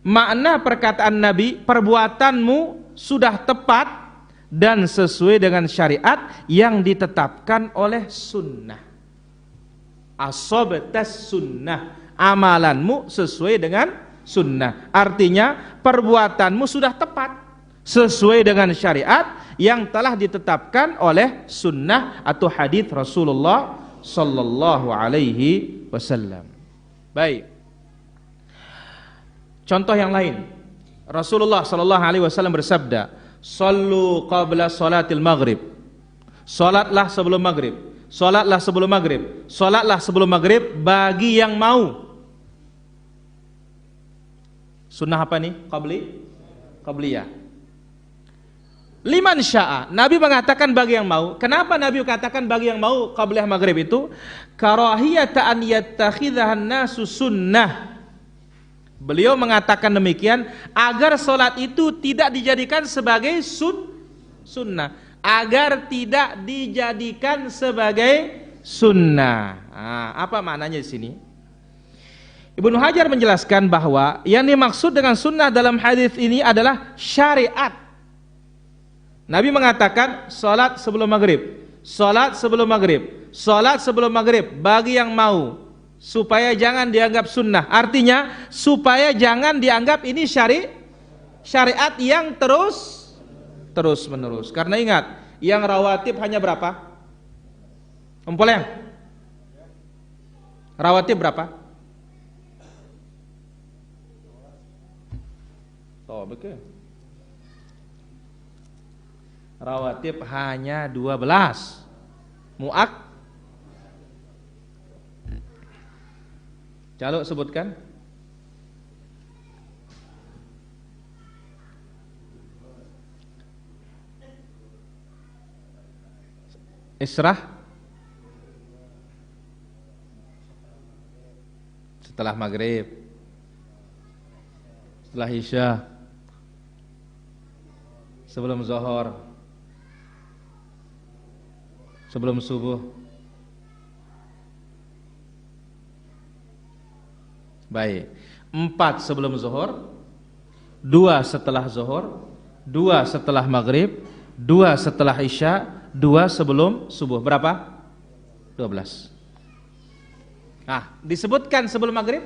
Speaker 1: makna perkataan Nabi, perbuatanmu sudah tepat dan sesuai dengan syariat yang ditetapkan oleh sunnah. As-sabtas sunnah, amalanmu sesuai dengan sunnah. Artinya perbuatanmu sudah tepat sesuai dengan syariat yang telah ditetapkan oleh sunnah atau hadis Rasulullah sallallahu alaihi wasallam. Baik. Contoh yang lain, Rasulullah sallallahu alaihi wasallam bersabda, "Shallu qabla salatil maghrib." Salatlah sebelum maghrib. Salatlah sebelum maghrib. Salatlah sebelum maghrib bagi yang mau. Sunnah apa nih? Qabliyah. Liman sya'a. Nabi mengatakan bagi yang mau. Kenapa Nabi katakan bagi yang mau qabliyah maghrib itu? Karahiyata an yattakhidhahan nasu sunnah. Beliau mengatakan demikian agar solat itu tidak dijadikan sebagai sunnah, agar tidak dijadikan sebagai sunnah. Apa maknanya di sini? Ibnu Hajar menjelaskan bahwa yang dimaksud dengan sunnah dalam hadis ini adalah syariat. Nabi mengatakan salat sebelum maghrib, salat sebelum maghrib, salat sebelum maghrib bagi yang mau, supaya jangan dianggap sunnah. Artinya supaya jangan dianggap ini syariat yang terus menerus. Karena ingat, yang rawatib hanya berapa? Empoleng. Rawatib berapa? Oh, betul. Rawatib hanya 12. Calo sebutkan. Israh setelah maghrib, setelah isya, sebelum zuhur, sebelum subuh. Baik, 4 sebelum zuhur, 2 setelah zuhur, 2 setelah maghrib, 2 setelah isya, 2 sebelum subuh. Berapa? 12. Nah, disebutkan sebelum maghrib?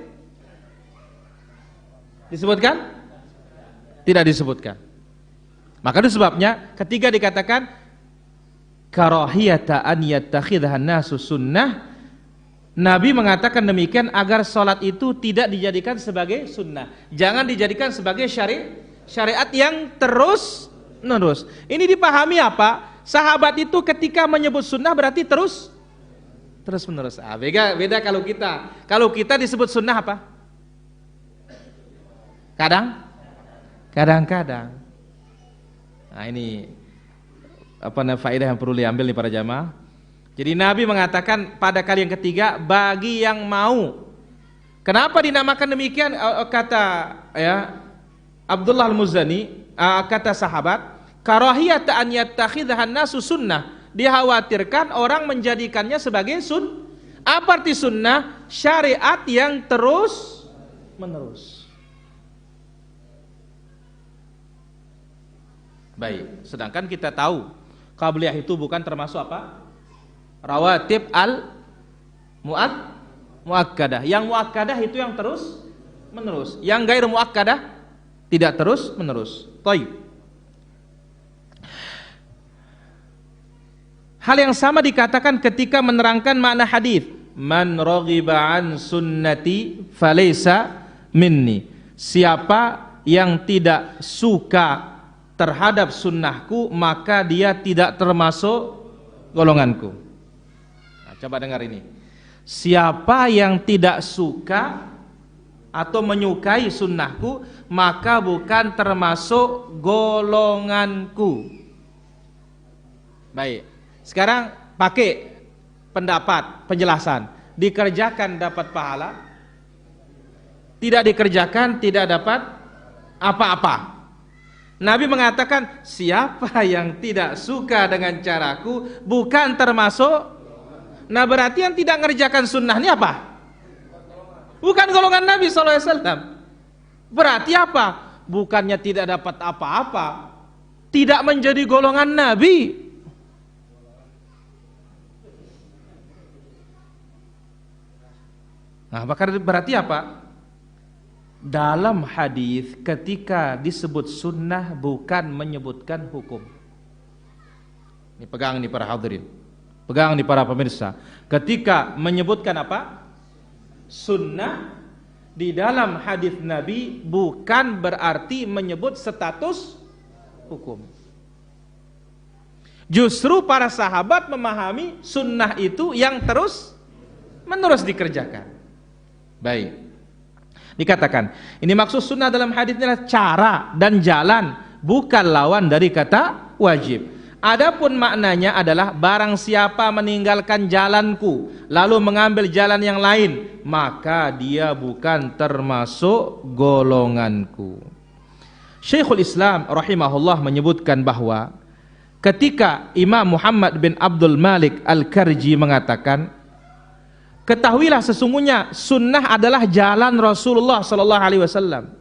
Speaker 1: Disebutkan? Tidak disebutkan. Maka itu sebabnya ketika dikatakan karahiyata an yattakhidhahan nasu sunnah, Nabi mengatakan demikian agar sholat itu tidak dijadikan sebagai sunnah, jangan dijadikan sebagai syariat yang terus menerus. Ini dipahami apa? Sahabat itu ketika menyebut sunnah berarti terus menerus. Beda kalau kita disebut sunnah apa? Kadang-kadang. Nah, ini faedah yang perlu diambil nih para jamaah. Jadi Nabi mengatakan pada kali yang ketiga bagi yang mau. Kenapa dinamakan demikian? Kata Abdullah Al-Muzani, kata sahabat, karahiyata an yattakhidhahan nasu sunnah. Dikhawatirkan orang menjadikannya sebagai apa arti sunnah? Syariat yang terus menerus. Baik, sedangkan kita tahu qabliyah itu bukan termasuk apa? Rawatib muakkadah. Yang muakkadah itu yang terus menerus. Yang gair muakkadah tidak terus menerus. Baik. Hal yang sama dikatakan ketika menerangkan makna hadis, man raghiba an sunnati falaysa minni. Siapa yang tidak suka terhadap sunnahku, maka dia tidak termasuk golonganku. Coba dengar ini. Siapa yang tidak suka atau menyukai sunnahku, maka bukan termasuk golonganku. Baik. Sekarang pakai penjelasan. Dikerjakan dapat pahala, tidak dikerjakan tidak dapat apa-apa. Nabi mengatakan siapa yang tidak suka dengan caraku bukan termasuk. Nah, berarti yang tidak mengerjakan sunnah ini apa? Bukan golongan Nabi SAW. Berarti apa? Bukannya tidak dapat apa-apa, tidak menjadi golongan Nabi. Nah, berarti apa? Dalam hadis ketika disebut sunnah bukan menyebutkan hukum. Ini pegang nih para hadirin. Pegang nih para pemirsa. Ketika menyebutkan apa? Sunnah di dalam hadis Nabi bukan berarti menyebut status hukum. Justru para sahabat memahami sunnah itu yang terus menerus dikerjakan. Baik. Dikatakan, ini maksud sunnah dalam hadis adalah cara dan jalan, bukan lawan dari kata wajib. Adapun maknanya adalah barang siapa meninggalkan jalanku lalu mengambil jalan yang lain, maka dia bukan termasuk golonganku. Syekhul Islam rahimahullah menyebutkan bahwa ketika Imam Muhammad bin Abdul Malik Al-Karji mengatakan, ketahuilah sesungguhnya sunnah adalah jalan Rasulullah sallallahu alaihi wasallam.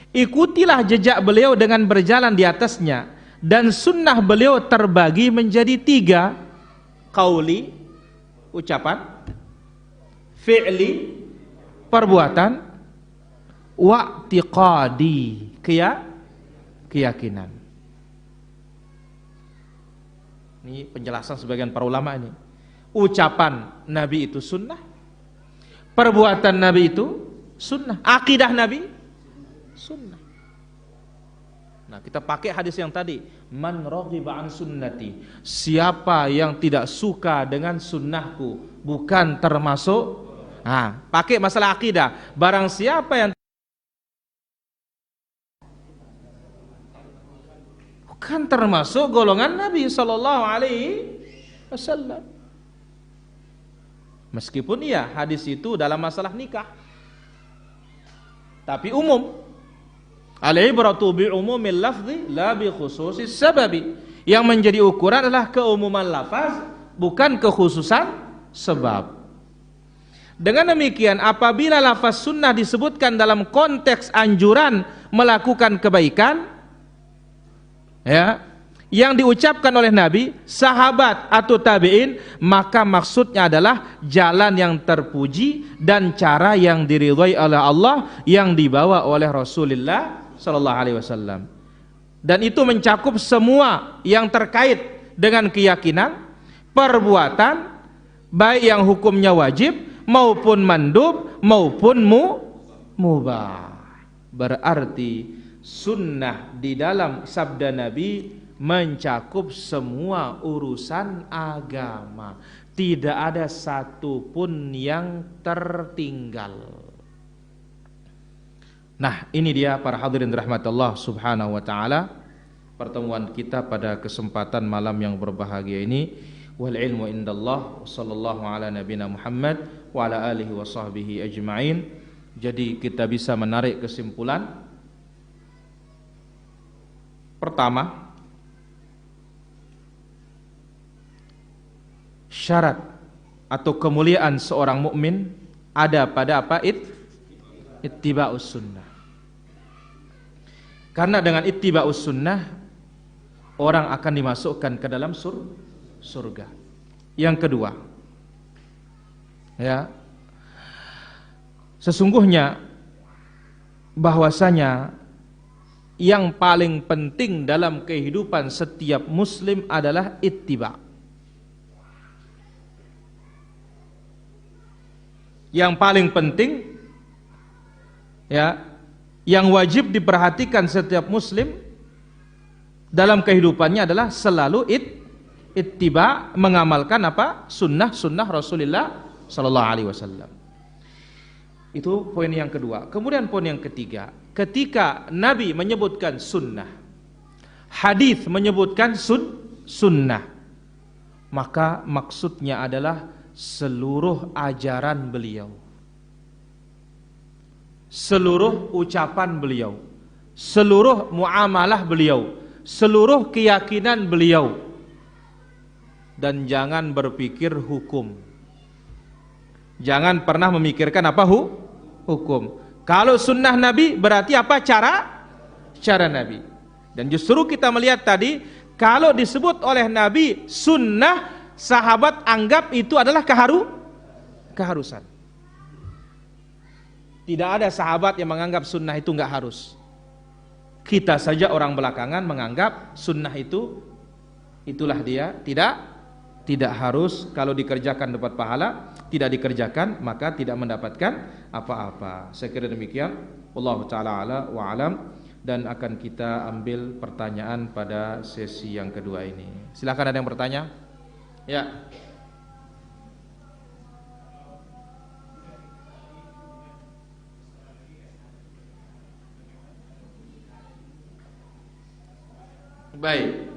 Speaker 1: Ikutilah jejak beliau dengan berjalan di atasnya, dan sunnah beliau terbagi menjadi 3: qauli, ucapan; fi'li, perbuatan; wa'tiqadi, keyakinan. Ini penjelasan sebagian para ulama ini. Ucapan Nabi itu sunnah, perbuatan Nabi itu sunnah, akidah Nabi sunnah. Nah, kita pakai hadis yang tadi, man raghiba an sunnati, siapa yang tidak suka dengan sunnahku bukan termasuk. Nah, pakai masalah akidah, barang siapa yang bukan termasuk golongan Nabi sallallahu alaihi wasallam. Meskipun iya hadis itu dalam masalah nikah, tapi umum. Al-ibratu bi umumil lafzi la bi khususis sababi. Yang menjadi ukuran adalah keumuman lafaz, bukan kekhususan sebab. Dengan demikian, apabila lafaz sunnah disebutkan dalam konteks anjuran melakukan kebaikan, ya, yang diucapkan oleh Nabi, sahabat atau tabi'in, maka maksudnya adalah jalan yang terpuji dan cara yang diridhai oleh Allah yang dibawa oleh Rasulullah sallallahu alaihi wasallam. Dan itu mencakup semua yang terkait dengan keyakinan, perbuatan, baik yang hukumnya wajib maupun mandub maupun mubah. Berarti sunnah di dalam sabda Nabi mencakup semua urusan agama, tidak ada satu pun yang tertinggal. Nah, ini dia para hadirin rahmatullah subhanahu wa ta'ala, pertemuan kita pada kesempatan malam yang berbahagia ini. Wal ilmu indallah, sallallahu ala nabina Muhammad wa ala alihi wa sahbihi ajma'in. Jadi kita bisa menarik kesimpulan pertama, syarat atau kemuliaan seorang mukmin ada pada apa? Ittiba'us sunnah. Karena dengan ittiba'us sunnah orang akan dimasukkan ke dalam surga. Yang kedua, ya, sesungguhnya bahwasanya yang paling penting dalam kehidupan setiap muslim adalah ittiba'. Yang paling penting, ya, yang wajib diperhatikan setiap muslim dalam kehidupannya adalah selalu ittiba', mengamalkan apa? Sunnah Rasulullah sallallahu alaihi wasallam. Itu poin yang kedua. Kemudian poin yang ketiga, ketika Nabi menyebutkan sunnah, hadis menyebutkan sunnah, maka maksudnya adalah seluruh ajaran beliau, seluruh ucapan beliau, seluruh muamalah beliau, seluruh keyakinan beliau. Dan jangan berpikir hukum. Jangan pernah memikirkan apa hukum. Kalau sunnah Nabi berarti apa? Cara Nabi. Dan justru kita melihat tadi, kalau disebut oleh Nabi sunnah, sahabat anggap itu adalah keharusan. Tidak ada sahabat yang menganggap sunnah itu enggak harus. Kita saja orang belakangan menganggap sunnah itu itulah dia, tidak harus, kalau dikerjakan dapat pahala, tidak dikerjakan maka tidak mendapatkan apa-apa. Saya kira demikian. Wallahu taala ala wa alam, dan akan kita ambil pertanyaan pada sesi yang kedua ini. Silakan, ada yang bertanya? Ya. Baik.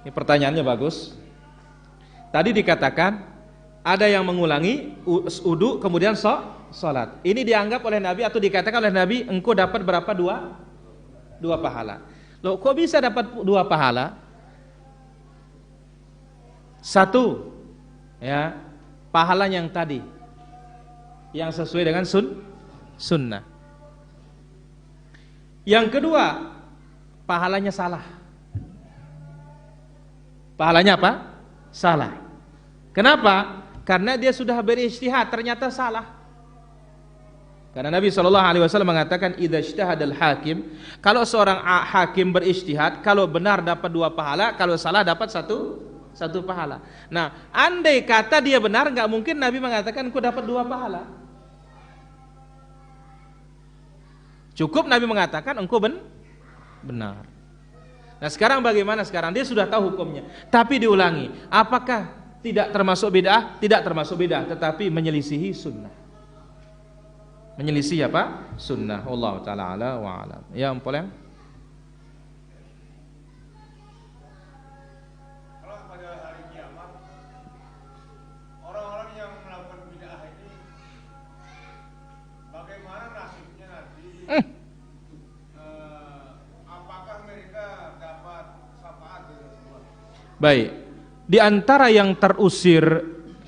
Speaker 1: Ini pertanyaannya bagus. Tadi dikatakan ada yang mengulangi wudu kemudian salat. Ini dianggap oleh Nabi atau dikatakan oleh Nabi engkau dapat berapa? Dua pahala. Loh, kok bisa dapat 2 pahala? Satu, ya, pahala yang tadi, yang sesuai dengan sunnah. Yang kedua, pahalanya salah. Pahalanya apa? Salah. Kenapa? Karena dia sudah berijtihad, ternyata salah. Karena Nabi SAW mengatakan idza ijtahadal hakim, kalau seorang hakim berijtihad, kalau benar dapat 2 pahala, kalau salah dapat satu pahala. Nah, andai kata dia benar, nggak mungkin Nabi mengatakan ku dapat 2 pahala. Cukup Nabi mengatakan engkau benar. Nah, sekarang bagaimana sekarang? Dia sudah tahu hukumnya, tapi diulangi. Apakah tidak termasuk bid'ah? Tidak termasuk bid'ah, tetapi menyelisihi sunnah. Menyelisih apa? Sunnah. Allah Ta'ala ala wa alam. Ya, Empoleng.
Speaker 2: Kalau pada hari kiamat orang-orang yang melakukan bid'ah ini bagaimana nasibnya nanti? Apakah mereka dapat syafaat dari Rasulullah?
Speaker 1: Baik. Di antara yang terusir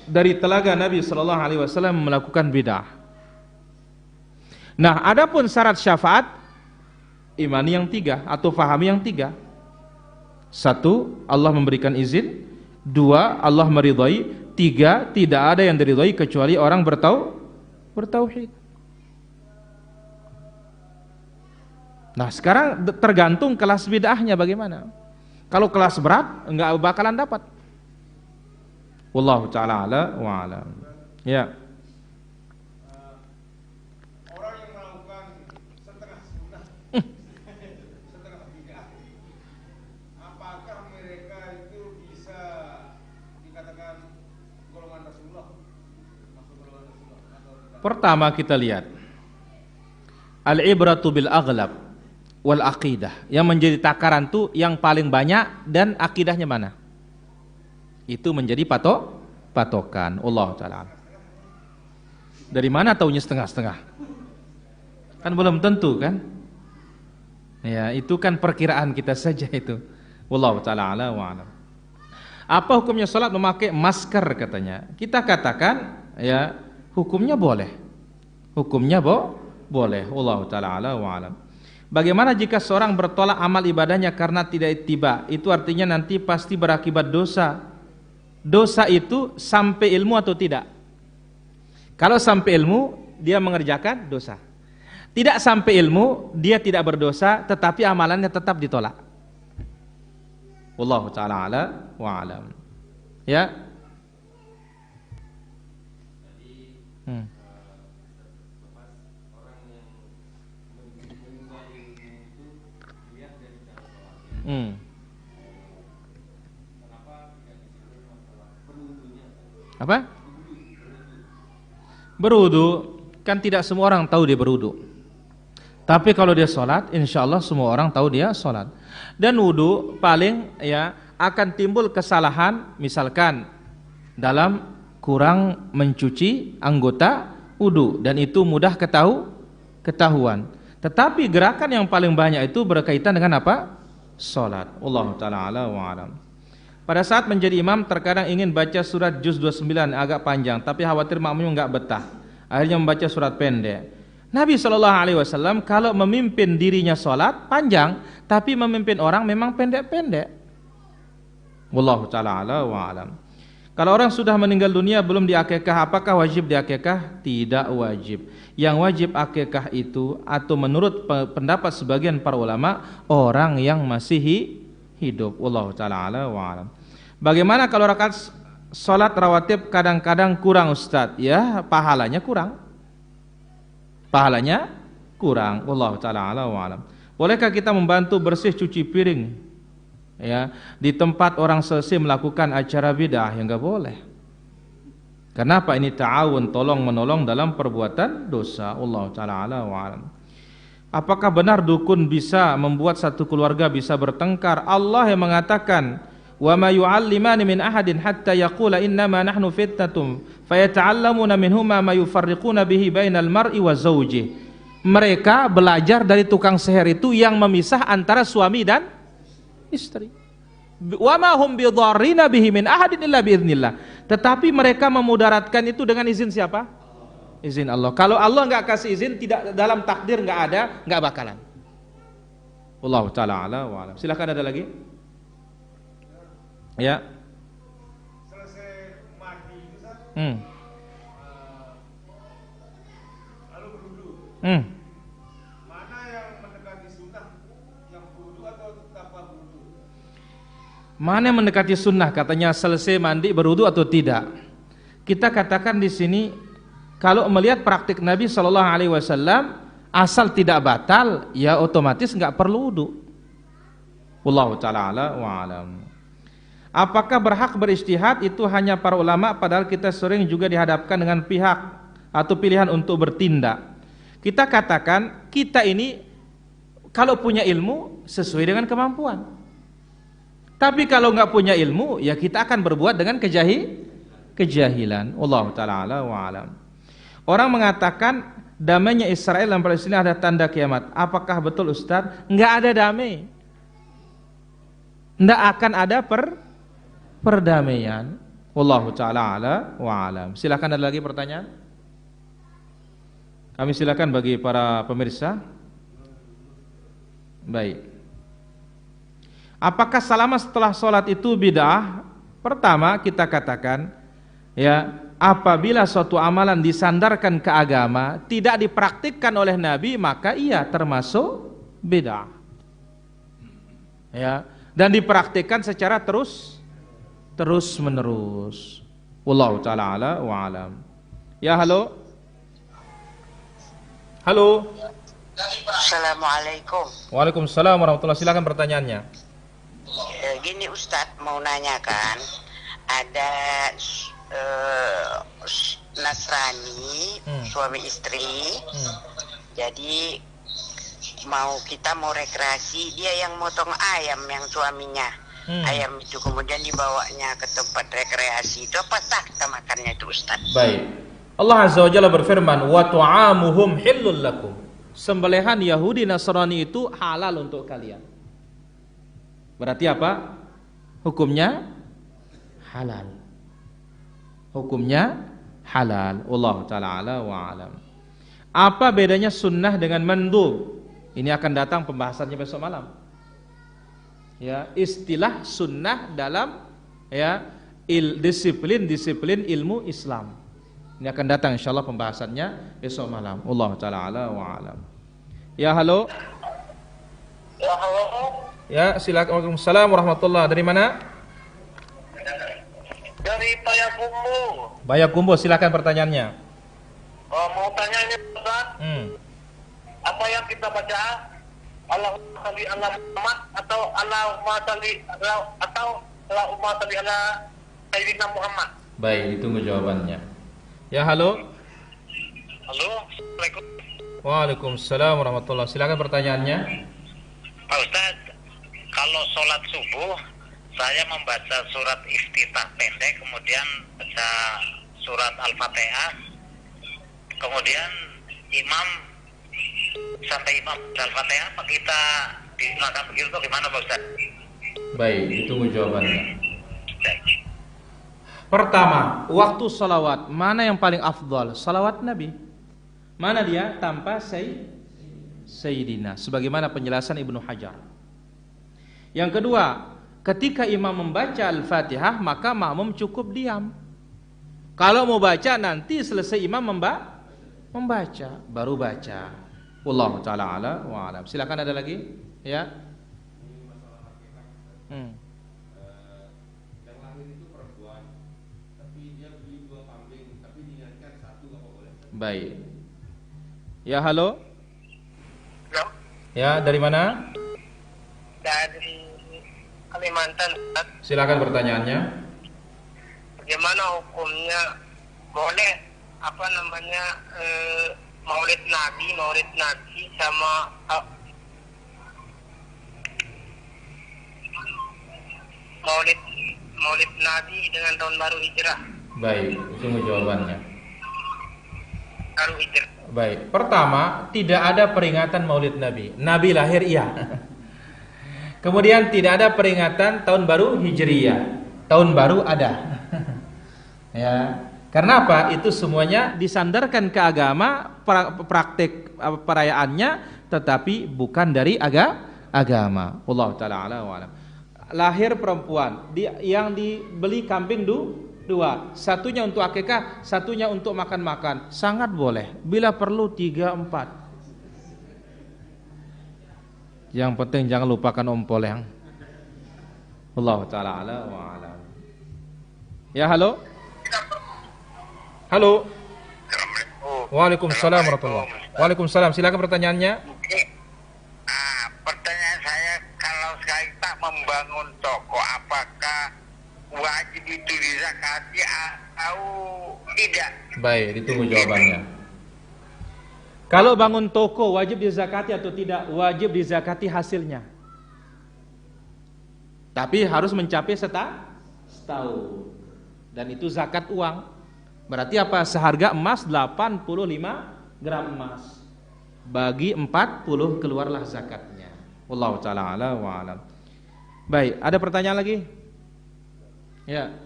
Speaker 1: dari telaga Nabi sallallahu alaihi wasallam melakukan bid'ah. Nah, adapun syarat syafaat, imani yang 3 atau fahami yang 3. 1, Allah memberikan izin. 2, Allah meridhai. 3, tidak ada yang diridhai kecuali orang bertauhid. Nah, sekarang tergantung kelas bid'ahnya bagaimana. Kalau kelas berat, enggak bakalan dapat. Wallahu ta'ala ala wa alam. Ya. Pertama kita lihat al-ibratu bil aghlab wal aqidah. Yang menjadi takaran tuh yang paling banyak dan akidahnya mana? Itu menjadi patokan. Allah Ta'ala. Dari mana taunya setengah-setengah? Kan belum tentu kan? Ya, itu kan perkiraan kita saja itu. Wallahu ta'ala ala wa alam. Apa hukumnya salat memakai masker katanya? Kita katakan ya, hukumnya boleh. Hukumnya boleh. Wallahu ta'ala ala wa alam. Bagaimana jika seorang bertolak amal ibadahnya karena tidak ittiba? Itu artinya nanti pasti berakibat dosa. Dosa itu sampai ilmu atau tidak? Kalau sampai ilmu, dia mengerjakan dosa. Tidak sampai ilmu, dia tidak berdosa, tetapi amalannya tetap ditolak. Wallahu ta'ala ala wa alam. Ya. Apa? Berudu, kan tidak semua orang tahu dia berudu. Tapi kalau dia sholat, insya Allah semua orang tahu dia sholat. Dan wudu paling ya akan timbul kesalahan, misalkan dalam kurang mencuci anggota wudu, dan itu mudah ketahuan. Tetapi gerakan yang paling banyak itu berkaitan dengan apa? Sholat. Allah Ta'ala ala wa alam. Pada saat menjadi imam terkadang ingin baca surat juz 29 agak panjang, tapi khawatir makmum enggak betah. Akhirnya membaca surat pendek. Nabi SAW kalau memimpin dirinya sholat panjang, tapi memimpin orang memang pendek-pendek. Wallahu ta'ala ala wa alam. Kalau orang sudah meninggal dunia belum diakikah, apakah wajib diakikah? Tidak wajib. Yang wajib akikah itu, atau menurut pendapat sebagian para ulama, orang yang masih hidup. Wallahu ta'ala ala wa alam. Bagaimana kalau rakaat sholat rawatib kadang-kadang kurang Ustaz? Ya, pahalanya kurang. Pahalanya kurang. Wallahu ta'ala ala wa alam. Bolehkah kita membantu bersih cuci piring ya di tempat orang selesai melakukan acara bid'ah? Ya enggak boleh. Kenapa? Ini ta'awun, tolong menolong dalam perbuatan dosa. Wallahu ta'ala ala wa alam. Apakah benar dukun bisa membuat satu keluarga bisa bertengkar? Allah yang mengatakan, "Wa ma yu'allimani min ahadin hatta yaqula innama nahnu fitnatum fayata'allamuna minhuma ma yufarriquna bihi bainal mar'i wa zawjihi." mereka belajar dari tukang sihir itu yang memisah antara suami dan istri. Wa ma hum bidharrina bihi min ahadin illa biiznillah. Tetapi mereka memudaratkan itu dengan izin siapa? Izin Allah. Kalau Allah enggak kasih izin, tidak dalam takdir, enggak ada, enggak bakalan. Wallahu taala ala wa alam. Silakan, ada lagi? Ya.
Speaker 2: Selesai mandi itu Ustaz, lalu berwudu. Mana yang mendekati sunnah? Yang berwudu atau tanpa berwudu?
Speaker 1: Mana yang mendekati sunnah? Katanya selesai mandi berwudu atau tidak? Kita katakan di sini, kalau melihat praktik Nabi Shallallahu Alaihi Wasallam, asal tidak batal, ya otomatis nggak perlu wudu. Wallahu taala ala wa alam. Apakah berhak berijtihad itu hanya para ulama, padahal kita sering juga dihadapkan dengan pihak atau pilihan untuk bertindak. Kita katakan, kita ini kalau punya ilmu sesuai dengan kemampuan. Tapi kalau nggak punya ilmu, ya kita akan berbuat dengan kejahilan. Wallahu taala ala wa alam. Orang mengatakan damainya Israel dan Palestina ada tanda kiamat. Apakah betul Ustaz? Nggak ada damai. Nggak akan ada perdamaian. Wallahu ta'ala ala wa alam. Silakan, ada lagi pertanyaan? Kami silakan bagi para pemirsa. Baik. Apakah salam setelah sholat itu bid'ah? Pertama kita katakan, ya, apabila suatu amalan disandarkan ke agama tidak dipraktikkan oleh Nabi, maka ia termasuk bid'ah. Ya, dan dipraktikkan secara terus menerus. Wallahu taala ala wa alam. Ya, halo. Halo.
Speaker 3: Assalamualaikum.
Speaker 1: Waalaikumsalam warahmatullahi. Silakan pertanyaannya.
Speaker 3: Gini Ustadz, mau nanyakan, ada Nasrani suami istri, jadi kita mau rekreasi, dia yang motong ayam yang suaminya. Ayam itu kemudian dibawanya ke tempat rekreasi, itu apa sah kita makannya itu Ustadz?
Speaker 1: Baik. Allah Azza wa Jalla berfirman, wa tu'amuhum hillul lakum. Sembelihan Yahudi Nasrani itu halal untuk kalian. Berarti apa? Hukumnya halal. Hukumnya halal. Allah taala ala wa alam. Apa bedanya sunnah dengan mandub? Ini akan datang pembahasannya besok malam. Ya, istilah sunnah dalam disiplin ilmu Islam. Ini akan datang insyaallah pembahasannya besok malam. Allah taala ala wa alam. Ya, halo.
Speaker 3: Ya, halo.
Speaker 1: Ya, silakan. Waalaikumsalam warahmatullahi. Dari mana?
Speaker 3: Dari Payakumbu.
Speaker 1: Payakumbu, silakan pertanyaannya.
Speaker 3: Mau tanya ini Ustaz, apa yang kita baca? Allahumma shalli ala Muhammad atau Allahumma shalli ala Sayyidina Muhammad?
Speaker 1: Baik, ditunggu jawabannya. Ya, halo.
Speaker 3: Halo, Assalamualaikum.
Speaker 1: Waalaikumsalam warahmatullahi. Silakan pertanyaannya.
Speaker 3: Pak Ustaz, kalau sholat subuh saya membaca surat iftitah pendek, kemudian baca surat Al-Fatihah, kemudian imam sampai imam Al-Fatihah, apa kita dilakukan begitu atau gimana Pak Ustaz?
Speaker 1: Baik, ditunggu jawabannya. Pertama, waktu salawat mana yang paling afdal? Salawat Nabi. Mana dia? Tanpa Sayyidina, sebagaimana penjelasan Ibnu Hajar. Yang kedua, ketika imam membaca Al-Fatihah, maka makmum cukup diam. Kalau mau baca, nanti selesai imam membaca, baru baca. Wallahu ta'ala ala wa alam. Silakan, ada lagi? Ya.
Speaker 2: Yang lahir itu perempuan, tapi dia beli 2 kambing, tapi diingatkan 1 nggak boleh.
Speaker 1: Baik. Ya, halo.
Speaker 3: Ya,
Speaker 1: Ya, dari mana?
Speaker 3: dari Kalimantan Ustaz.
Speaker 1: Silakan pertanyaannya.
Speaker 3: Bagaimana hukumnya boleh maulid Nabi sama maulid Nabi dengan tahun baru hijrah?
Speaker 1: Baik, tunggu jawabannya.
Speaker 3: Baru hijrah.
Speaker 1: Baik. Pertama, tidak ada peringatan Maulid Nabi. Nabi lahir iya. Kemudian tidak ada peringatan tahun baru Hijriyah. Tahun baru ada. Ya. Karena apa? Itu semuanya disandarkan ke agama, praktek perayaannya, tetapi bukan dari agama. Allah taala a'lam wa a'lam. Lahir perempuan, yang dibeli kambing dua, satunya untuk akikah, satunya untuk makan-makan, sangat boleh. Bila perlu 3, 4. Yang penting jangan lupakan ompol yang. Allah taala a'lam wa a'lam. Ya, halo. Halo. Waalaikumsalam warahmatullahi wabarakatuh. Waalaikumsalam. Silakan pertanyaannya.
Speaker 3: Pertanyaan saya, kalau kita membangun toko, apakah wajib itu dizakati atau tidak?
Speaker 1: Baik, ditunggu jawabannya. Kalau bangun toko wajib dizakati atau tidak? Wajib dizakati hasilnya. Tapi harus mencapai setahun. Dan itu zakat uang. Berarti apa? Seharga emas 85 gram emas. Bagi 40 keluarlah zakatnya. Wallahu taala ala wa alam. Baik, ada pertanyaan lagi? Ya.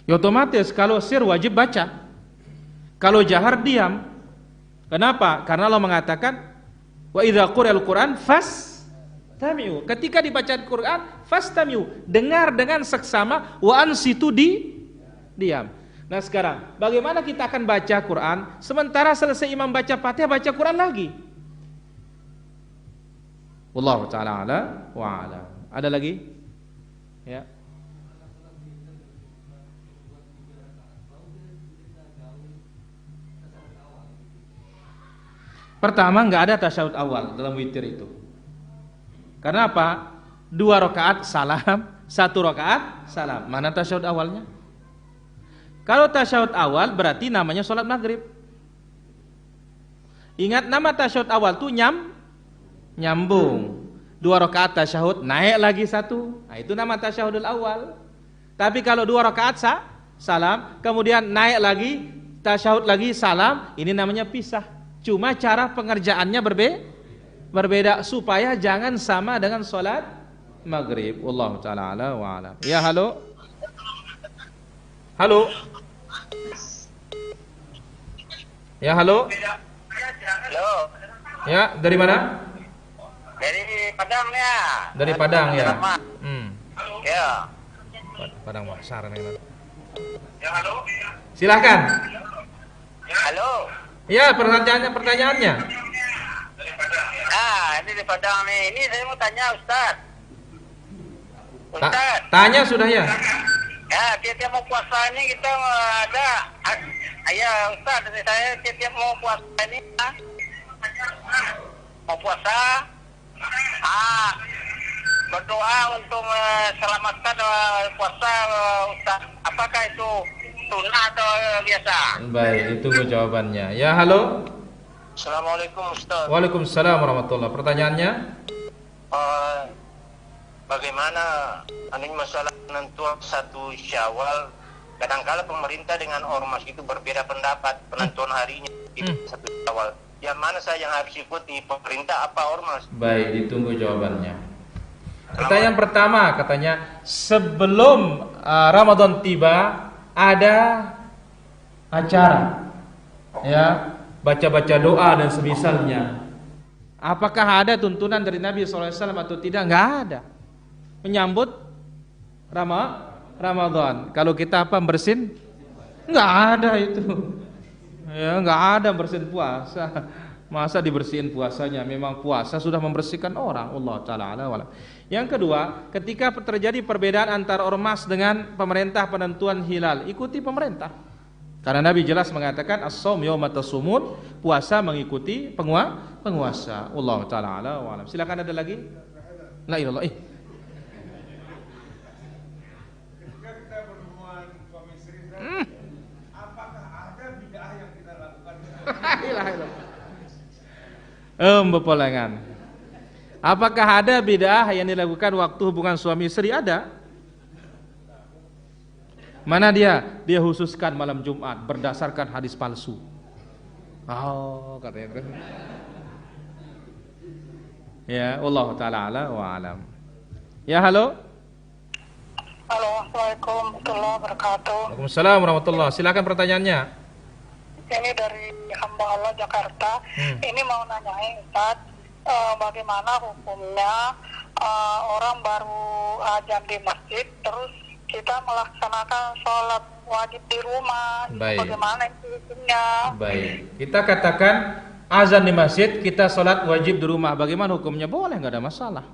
Speaker 1: Ya otomatis kalau sir wajib baca. Kalau jahar diam. Kenapa? Karena Allah mengatakan wa idza quri'al Qur'an fastami'u. Ketika dibaca Al-Qur'an fastami'u, dengar dengan seksama, wa ansitu diam. Nah sekarang, bagaimana kita akan baca Quran sementara selesai imam baca Fatihah baca Quran lagi? Wallahu ta'ala ala wa ala. Ada lagi? Ya. Pertama, enggak ada tasyahud awal dalam witir itu. Karena apa? 2 rakaat salam, 1 rakaat salam. Mana tasyahud awalnya? Kalau tasyahud awal berarti namanya sholat maghrib. Ingat, nama tasyahud awal itu nyambung. 2 rakaat tasyahud, naik lagi 1. Nah, itu nama tasyahudul awal. Tapi kalau 2 rakaat salam, kemudian naik lagi, tasyahud lagi, salam, ini namanya pisah. Cuma cara pengerjaannya berbeda supaya jangan sama dengan sholat maghrib. Wallahu ta'ala ala wa alam. Ya, halo. Halo. Ya, halo.
Speaker 3: Halo.
Speaker 1: Ya, dari mana?
Speaker 3: Dari Padang ya.
Speaker 1: Dari Padang ya.
Speaker 3: Ya.
Speaker 1: Padang Maksar nih.
Speaker 3: Ya, halo.
Speaker 1: Silakan.
Speaker 3: Halo.
Speaker 1: Ya, pertanyaannya.
Speaker 3: Ini di Padang nih. Ini saya mau tanya Ustaz.
Speaker 1: Tanya sudah ya.
Speaker 3: Ya, tiap-tiap mau puasa ini kita ada. Ya Ustaz, saya tiap-tiap mau puasa ini. Mau puasa. Berdoa untuk selamatkan puasa Ustaz. Apakah itu sunnah atau biasa?
Speaker 1: Baik, itu jawabannya. Ya, halo.
Speaker 3: Assalamualaikum Ustaz.
Speaker 1: Waalaikumsalam warahmatullahi. Pertanyaannya?
Speaker 3: Bagaimana masalah penentuan 1 Syawal? Kadangkala pemerintah dengan ormas itu berbeda pendapat penentuan harinya di 1 Syawal. Yang mana saya yang harus ikuti, pemerintah apa ormas?
Speaker 1: Baik, ditunggu jawabannya. Pertanyaan pertama katanya, sebelum Ramadan tiba ada acara, ya, baca-baca doa dan semisalnya. Apakah ada tuntunan dari Nabi SAW atau tidak? Enggak ada. Menyambut Ramadan. Kalau kita bersin? Enggak ada itu. Ya, enggak ada bersin puasa. Masa dibersihin puasanya? Memang puasa sudah membersihkan orang. Allah taala ala wala. Yang kedua, ketika terjadi perbedaan antara ormas dengan pemerintah penentuan hilal, ikuti pemerintah. Karena Nabi jelas mengatakan as-shaum yauma tasumun, puasa mengikuti penguasa. Allah taala ala wa alam. Silakan, ada lagi? La ilallah.
Speaker 2: Ketika kita berhubungan suami istri, apakah ada bid'ah yang kita lakukan?
Speaker 1: Bepolengan. Apakah ada bid'ah yang dilakukan waktu hubungan suami istri? Ada. Mana dia? Dia khususkan malam Jumat berdasarkan hadis palsu. Oh, katanya. Ya, Allah taala ala wa alam. Ya, halo.
Speaker 4: Halo, Assalamualaikum warahmatullahi wabarakatuh.
Speaker 1: Waalaikumsalam warahmatullahi. Silakan pertanyaannya.
Speaker 4: Ini dari hamba Allah Jakarta. Ini mau nanyain Ustaz, bagaimana hukumnya orang baru azan di masjid, terus kita melaksanakan sholat wajib di rumah.
Speaker 1: Baik.
Speaker 4: Bagaimana itu hukumnya?
Speaker 1: Baik. Kita katakan azan di masjid, kita sholat wajib di rumah. Bagaimana hukumnya? Boleh, nggak ada masalah.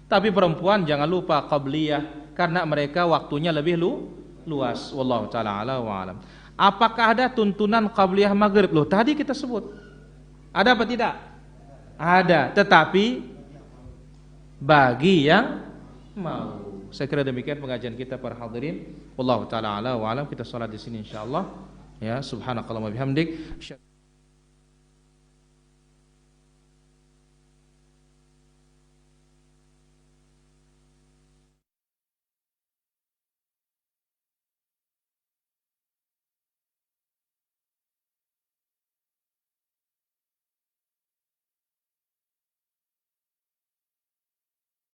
Speaker 1: Tapi perempuan jangan lupa qabliyah, karena mereka waktunya lebih luas. Wallahu taala ala wa alam. Apakah ada tuntunan qabliyah maghrib? Loh, tadi kita sebut. Ada apa tidak? Ada, tetapi bagi yang mau. Saya kira demikian pengajian kita para hadirin. Wallahu taala ala wa alam. Kita salat di sini insyaallah. Ya, subhanakallahumma bihamdik.